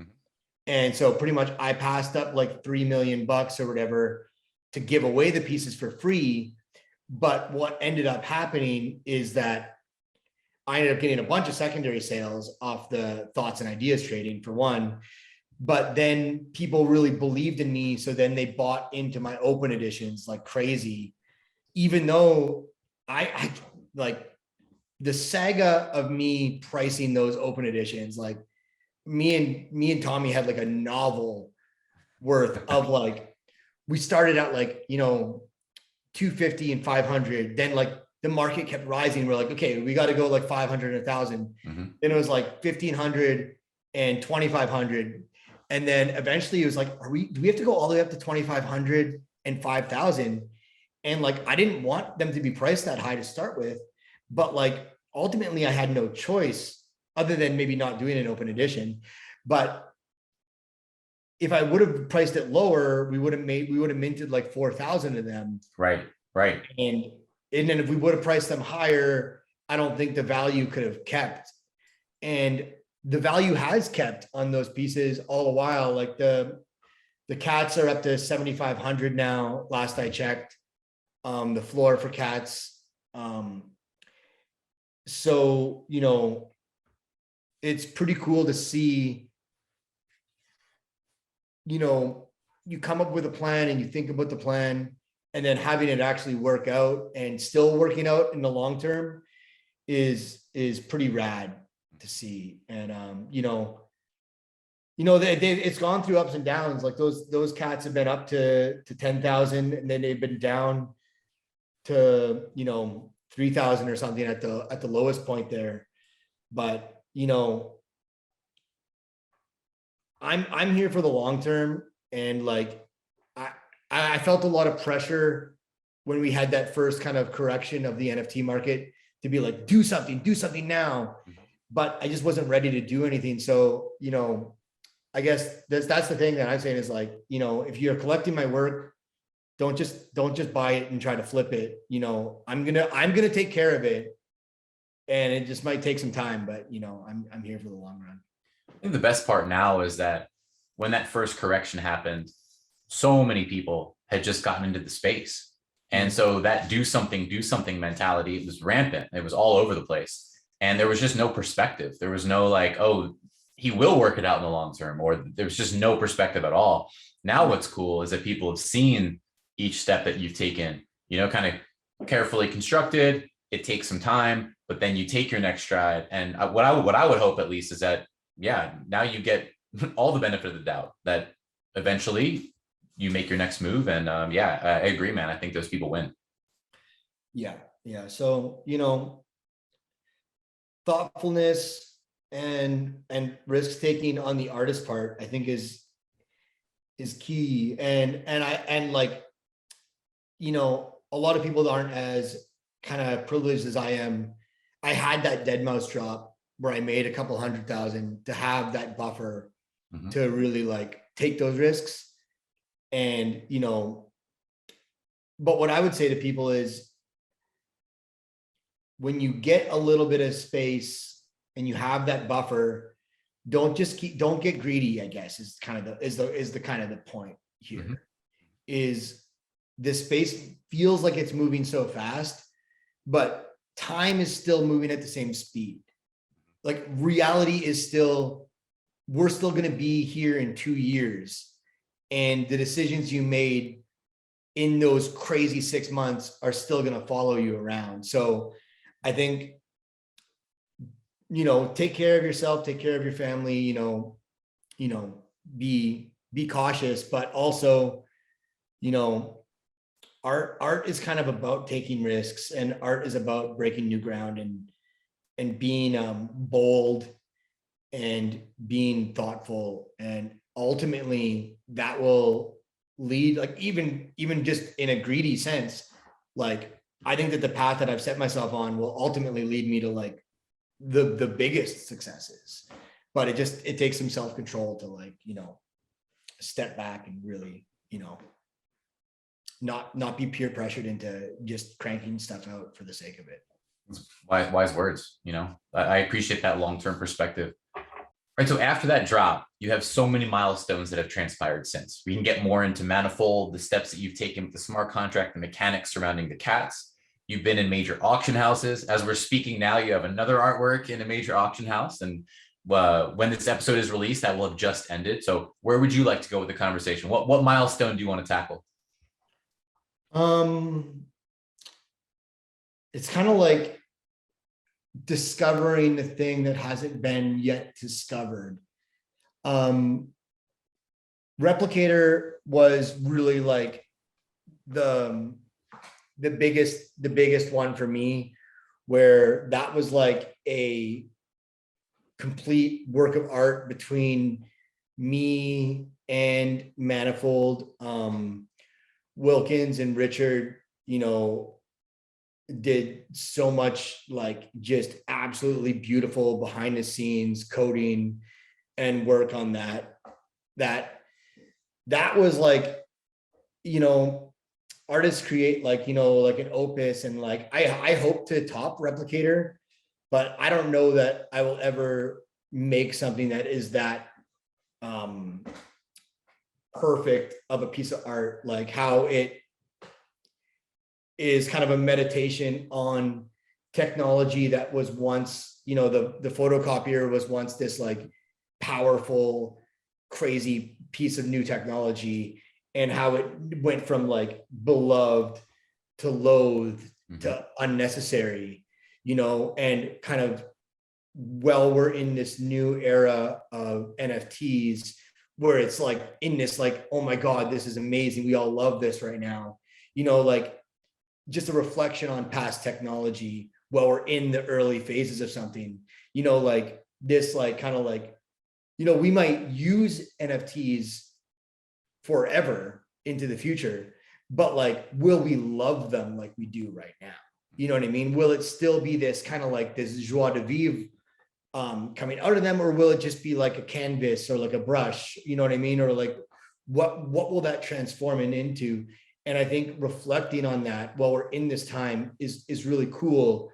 And so pretty much I passed up like $3 million or whatever to give away the pieces for free. But what ended up happening is that I ended up getting a bunch of secondary sales off the thoughts and ideas trading for one, but then people really believed in me. So then they bought into my open editions like crazy, even though I like the saga of me pricing those open editions, like me and Tommy had like a novel worth of like, we started at like, you know, 250 and 500. Then like the market kept rising. We're like, okay, we got to go like 500 and 1,000. Then it was like 1,500 and 2,500. And then eventually it was like, do we have to go all the way up to 2,500 and 5,000? And like, I didn't want them to be priced that high to start with, but like, ultimately I had no choice other than maybe not doing an open edition. But if I would have priced it lower, we would have minted like 4,000 of them. Right. And then if we would have priced them higher, I don't think the value could have kept. And the value has kept on those pieces all the while. Like the cats are up to 7,500 now, last I checked, the floor for cats. So, you know, it's pretty cool to see, you know, you come up with a plan and you think about the plan and then having it actually work out and still working out in the long term is pretty rad to see. And, it's gone through ups and downs. Like those cats have been up to 10,000 and then they've been down to, you know, 3,000 or something at the lowest point there. But, you know, I'm here for the long term. And like, I felt a lot of pressure when we had that first kind of correction of the NFT market to be like, do something now. But I just wasn't ready to do anything. So, you know, I guess that's the thing that I'm saying is like, you know, if you're collecting my work, don't just buy it and try to flip it. You know, I'm gonna take care of it, and it just might take some time, but you know, I'm here for the long run. I think the best part now is that when that first correction happened, so many people had just gotten into the space. And so that do something mentality, it was rampant. It was all over the place. And there was just no perspective. There was no like, oh, he will work it out in the long term, or there was just no perspective at all. Now what's cool is that people have seen each step that you've taken, you know, kind of carefully constructed. It takes some time, but then you take your next stride. And what I would hope at least is that, yeah, now you get all the benefit of the doubt that eventually you make your next move. And yeah, I agree, man. I think those people win. Yeah. So, you know, thoughtfulness and risk taking on the artist part, I think is key. And like, you know, a lot of people aren't as kind of privileged as I am. I had that dead mouse drop where I made a couple 100,000 to have that buffer to really like take those risks. And, you know, but what I would say to people is when you get a little bit of space and you have that buffer, don't get greedy, I guess, is kind of the point here. Is this space feels like it's moving so fast, but time is still moving at the same speed. Like reality is we're still going to be here in 2 years. And the decisions you made in those crazy 6 months are still going to follow you around. So I think, take care of yourself, take care of your family, be cautious, but also, art is kind of about taking risks, and art is about breaking new ground and being bold and being thoughtful. And ultimately that will lead, like, even just in a greedy sense, like, I think that the path that I've set myself on will ultimately lead me to like the biggest successes. But it takes some self-control to, like, step back and really, not be peer pressured into just cranking stuff out for the sake of it. Wise words. I appreciate that long-term perspective. Right. So after that drop, you have so many milestones that have transpired since. We can get more into Manifold, the steps that you've taken with the smart contract, the mechanics surrounding the cats. You've been in major auction houses. As we're speaking now, you have another artwork in a major auction house. And when this episode is released, that will have just ended. So where would you like to go with the conversation? What milestone do you want to tackle? It's kind of like discovering the thing that hasn't been yet discovered. Replicator was really like the biggest one for me, where that was like a complete work of art between me and Manifold. Wilkins and Richard, did so much, like, just absolutely beautiful behind the scenes coding and work on that was like, artists create like, like an opus, and like I hope to top Replicator, but I don't know that I will ever make something that is that perfect of a piece of art, like how it is kind of a meditation on technology that was once, the photocopier was once this like powerful, crazy piece of new technology, and how it went from like beloved to loathed to unnecessary, and kind of, we're in this new era of NFTs where it's like in this, like, oh my God, this is amazing, we all love this right now, like just a reflection on past technology while we're in the early phases of something, like this, like kind of like, we might use NFTs forever into the future, but like, will we love them like we do right now? You know what I mean? Will it still be this kind of like this joie de vivre coming out of them, or will it just be like a canvas or like a brush? You know what I mean? Or like, what will that transform into? And I think reflecting on that while we're in this time is really cool.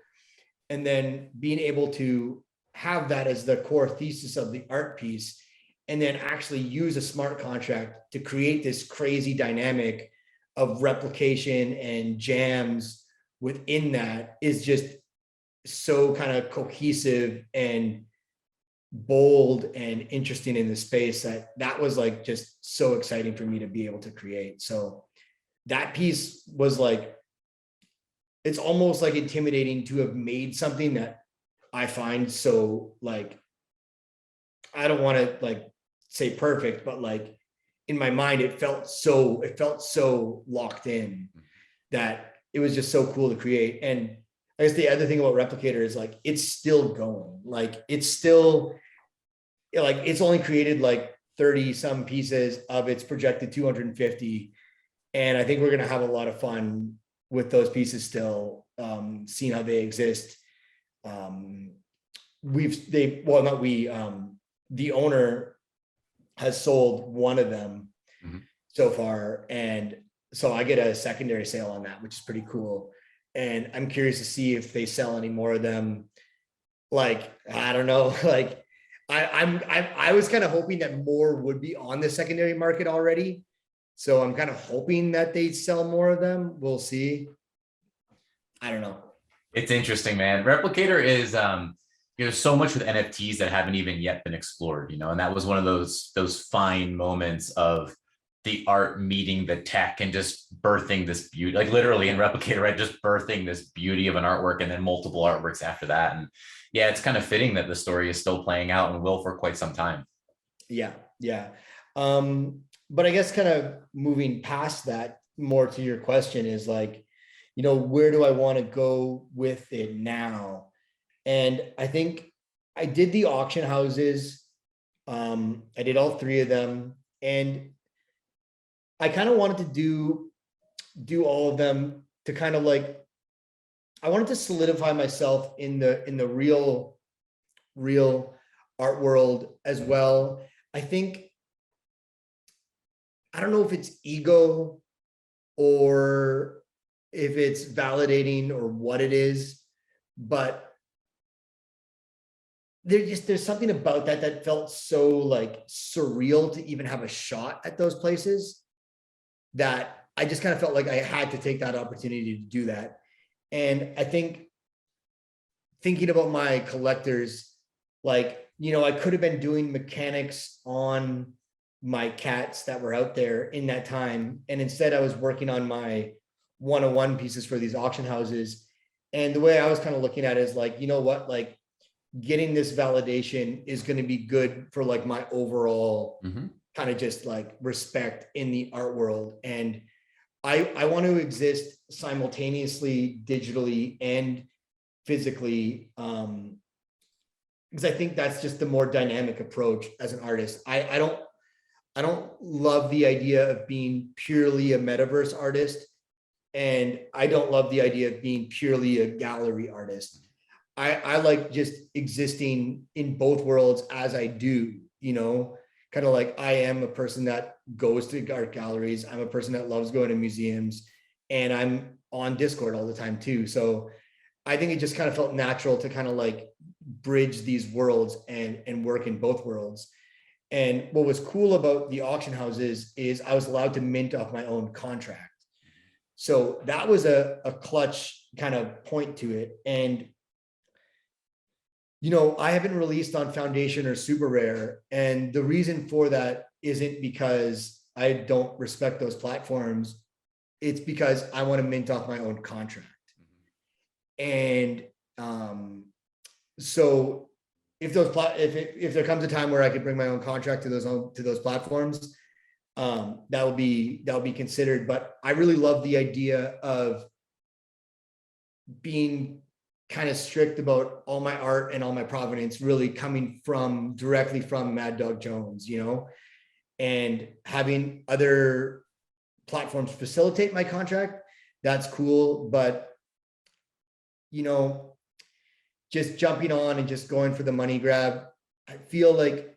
And then being able to have that as the core thesis of the art piece, and then actually use a smart contract to create this crazy dynamic of replication and jams within that, is just so kind of cohesive and bold and interesting in the space, that was like just so exciting for me to be able to create. So that piece was like, it's almost like intimidating to have made something that I find so, like, I don't want to like say perfect, but like in my mind, it felt so locked in that it was just so cool to create. And I guess the other thing about Replicator is like, it's still going, like, it's still like, it's only created like 30 some pieces of its projected 250. And I think we're going to have a lot of fun with those pieces still, seeing how they exist. The owner has sold one of them so far. And so I get a secondary sale on that, which is pretty cool. And I'm curious to see if they sell any more of them. Like, I don't know, like I was kind of hoping that more would be on the secondary market already. So I'm kind of hoping that they sell more of them. We'll see. I don't know. It's interesting, man. Replicator is, there's so much with NFTs that haven't even yet been explored, and that was one of those fine moments of the art meeting the tech and just birthing this beauty, like literally in Replicator, right? Just birthing this beauty of an artwork and then multiple artworks after that. And yeah, it's kind of fitting that the story is still playing out and will for quite some time. Yeah. Yeah. But I guess kind of moving past that, more to your question is like, where do I want to go with it now? And I think I did the auction houses. I did all three of them, and I kind of wanted to do all of them to kind of like, I wanted to solidify myself in the real art world as well. I think, I don't know if it's ego or if it's validating or what it is, but there's something about that felt so like surreal to even have a shot at those places, that I just kind of felt like I had to take that opportunity to do that. And I think, thinking about my collectors, like, I could have been doing mechanics on my cats that were out there in that time. And instead I was working on my one-on-one pieces for these auction houses. And the way I was kind of looking at it is like, what, like getting this validation is going to be good for like my overall kind of just like respect in the art world. And I want to exist simultaneously, digitally and physically, because I think that's just the more dynamic approach as an artist. I don't love the idea of being purely a metaverse artist, and I don't love the idea of being purely a gallery artist. I like just existing in both worlds as I do, kind of like I am a person that goes to art galleries. I'm a person that loves going to museums, and I'm on Discord all the time too. So I think it just kind of felt natural to kind of like bridge these worlds and work in both worlds. And what was cool about the auction houses is I was allowed to mint off my own contract. So that was a clutch kind of point to it. And, I haven't released on Foundation or Super Rare. And the reason for that isn't because I don't respect those platforms. It's because I want to mint off my own contract. And so if there comes a time where I could bring my own contract to those platforms, that will be considered. But I really love the idea of being kind of strict about all my art and all my provenance really coming directly from Mad Dog Jones, and having other platforms facilitate my contract. That's cool. But, just jumping on and just going for the money grab, I feel like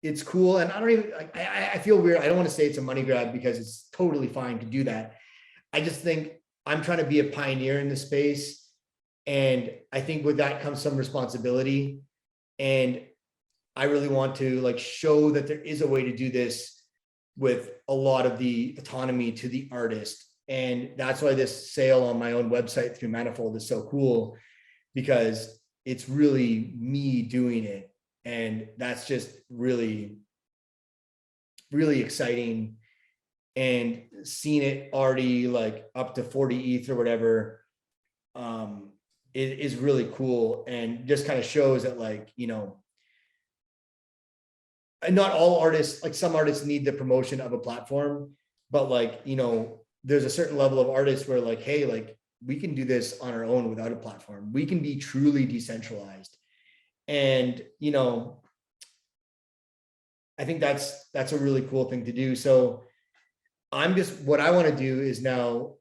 it's cool. And I feel weird. I don't want to say it's a money grab because it's totally fine to do that. I just think I'm trying to be a pioneer in the space. And I think with that comes some responsibility. And I really want to like show that there is a way to do this with a lot of the autonomy to the artist. And that's why this sale on my own website through Manifold is so cool, because it's really me doing it. And that's just really, really exciting. And seeing it already like up to 40 ETH or whatever, it is really cool. And just kind of shows that like, not all artists, like some artists need the promotion of a platform, but like, there's a certain level of artists where like, hey, like we can do this on our own without a platform. We can be truly decentralized. And, I think that's a really cool thing to do. So what I want to do is now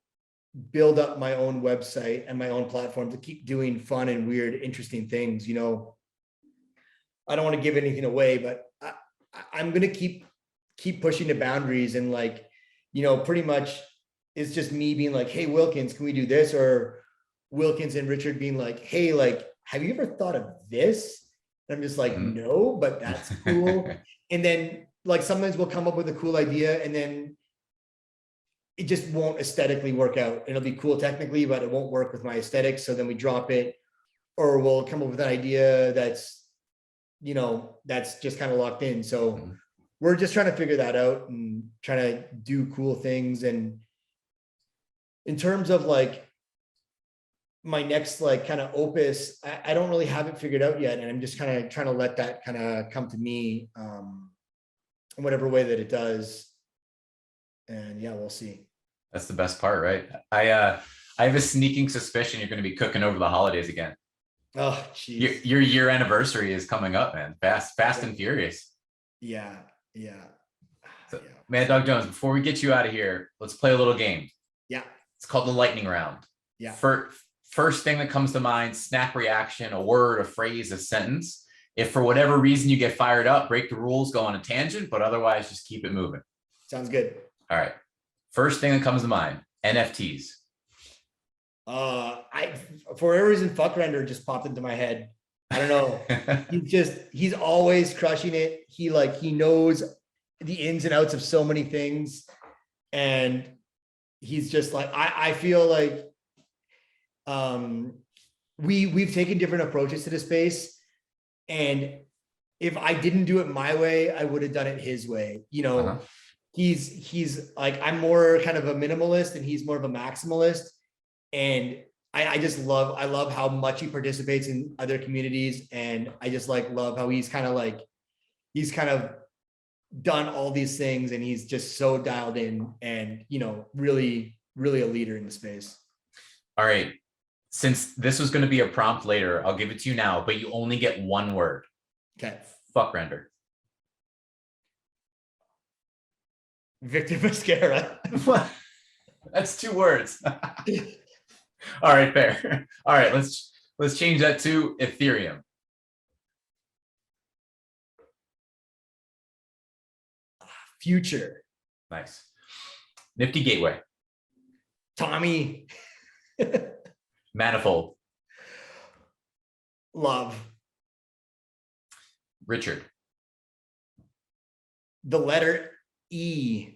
build up my own website and my own platform to keep doing fun and weird, interesting things. I don't want to give anything away, but I'm going to keep pushing the boundaries. And like, pretty much it's just me being like, hey, Wilkins, can we do this? Or Wilkins and Richard being like, hey, like, have you ever thought of this? And I'm just like, no, but that's cool. And then like, sometimes we'll come up with a cool idea and then it just won't aesthetically work out. It'll be cool technically, but it won't work with my aesthetics. So then we drop it, or we'll come up with an idea that's, that's just kind of locked in. So we're just trying to figure that out and trying to do cool things. And in terms of like my next like kind of opus, I don't really have it figured out yet. And I'm just kind of trying to let that kind of come to me in whatever way that it does. And yeah, we'll see. That's the best part, right? I have a sneaking suspicion you're going to be cooking over the holidays again. Oh, geez. Your year anniversary is coming up, man. Fast and furious. Yeah. Yeah. So, Mad Dog Jones, before we get you out of here, let's play a little game. Yeah. It's called the lightning round. Yeah. First thing that comes to mind, snap reaction, a word, a phrase, a sentence. If for whatever reason you get fired up, break the rules, go on a tangent, but otherwise just keep it moving. Sounds good. All right. First thing that comes to mind, NFTs. For whatever reason, fuck render just popped into my head. I don't know. He's always crushing it. He knows the ins and outs of so many things. And he's just like, I feel like we've taken different approaches to the space. And if I didn't do it my way, I would have done it his way. You know, he's like, I'm more kind of a minimalist and he's more of a maximalist. And I love how much he participates in other communities. And I just love how he's kind of done all these things and he's just so dialed in and, you know, really, really a leader in the space. All right. Since this was going to be a prompt later, I'll give it to you now, but you only get one word. Okay. Fuck render. Victor Mascara. That's 2 words. All right, fair. All right, let's change that to Ethereum. Future. Nice. Nifty Gateway. Tommy. Manifold. Love. Richard. The letter E.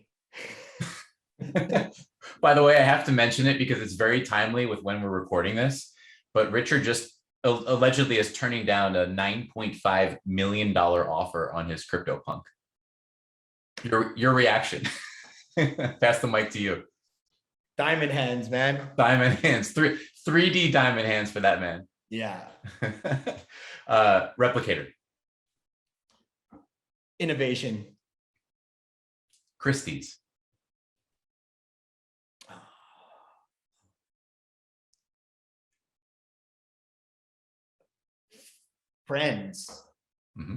By the way, I have to mention it because it's very timely with when we're recording this, but Richard just allegedly is turning down a $9.5 million offer on his CryptoPunk. Your reaction. Pass the mic to you. Diamond hands, man. Diamond hands. 3D diamond hands for that man. Yeah. Replicator. Innovation. Christie's. Friends. Mm-hmm.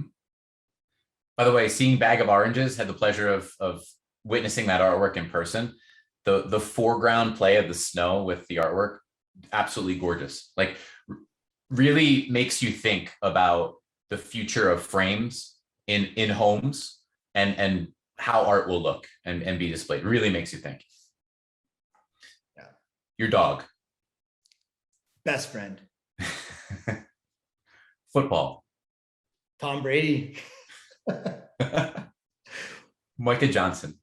By the way, seeing Bag of Oranges, had the pleasure of witnessing that artwork in person. The foreground play of the snow with the artwork, absolutely gorgeous. Like really makes you think about the future of frames in homes and how art will look and be displayed. Really makes you think. Yeah. Your dog. Best friend. Football. Tom Brady. Micah Johnson.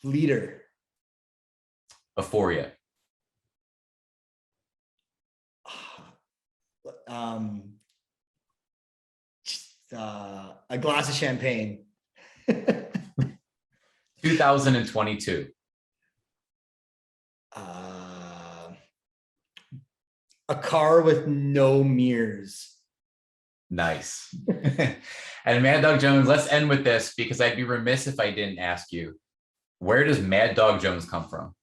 Leader. Euphoria. A glass of champagne. 2022. A car with no mirrors. Nice. And Mad Dog Jones, let's end with this because I'd be remiss if I didn't ask you, where does Mad Dog Jones come from?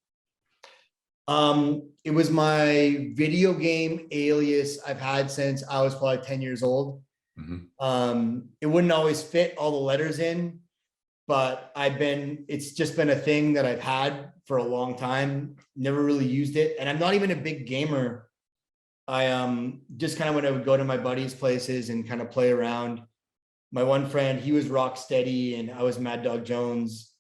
It was my video game alias I've had since I was probably 10 years old. Mm-hmm. It wouldn't always fit all the letters in, but it's just been a thing that I've had for a long time, never really used it. And I'm not even a big gamer. I just kind of when I would go to my buddies' places and kind of play around. My one friend, he was Rocksteady and I was Mad Dog Jones.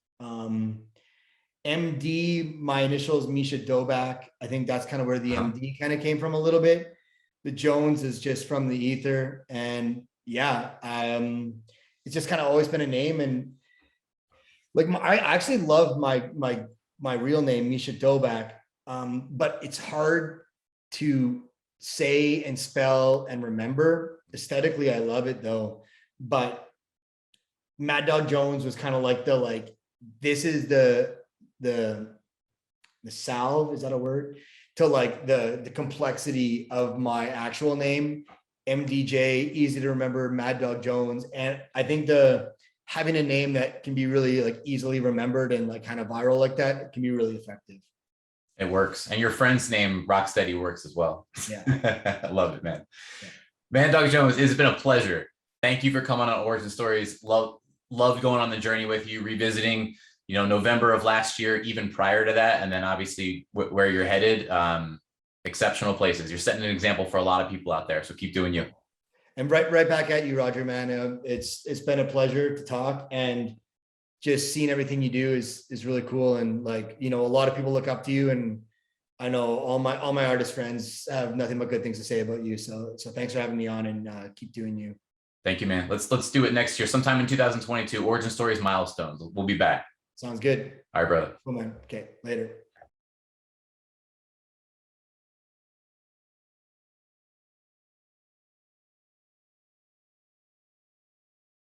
MD, my initial is Misha Dobak. I think that's kind of where the MD kind of came from a little bit. The Jones is just from the ether. And yeah, it's just kind of always been a name. And like I actually love my real name, Misha Dobak. But it's hard to say and spell and remember. Aesthetically, I love it though. but Mad Dog Jones was kind of like this is the salve, is that a word? To like the complexity of my actual name, MDJ, easy to remember, Mad Dog Jones. And I think having a name that can be really like easily remembered and like kind of viral like that can be really effective. It works. And your friend's name, Rocksteady, works as well. Yeah. I love it, man. Yeah. Mad Dog Jones, it's been a pleasure. Thank you for coming on Origin Stories. Loved going on the journey with you, revisiting, November of last year, even prior to that. And then obviously where you're headed, exceptional places. You're setting an example for a lot of people out there. So keep doing you. And right back at you, Roger, man. It's been a pleasure to talk, and just seeing everything you do is really cool. And like, a lot of people look up to you, and I know all my artist friends have nothing but good things to say about you. So thanks for having me on, and keep doing you. Thank you, man. Let's do it next year, sometime in 2022. Origin Stories milestones. We'll be back. Sounds good. All right, brother. Cool, man. Okay, later.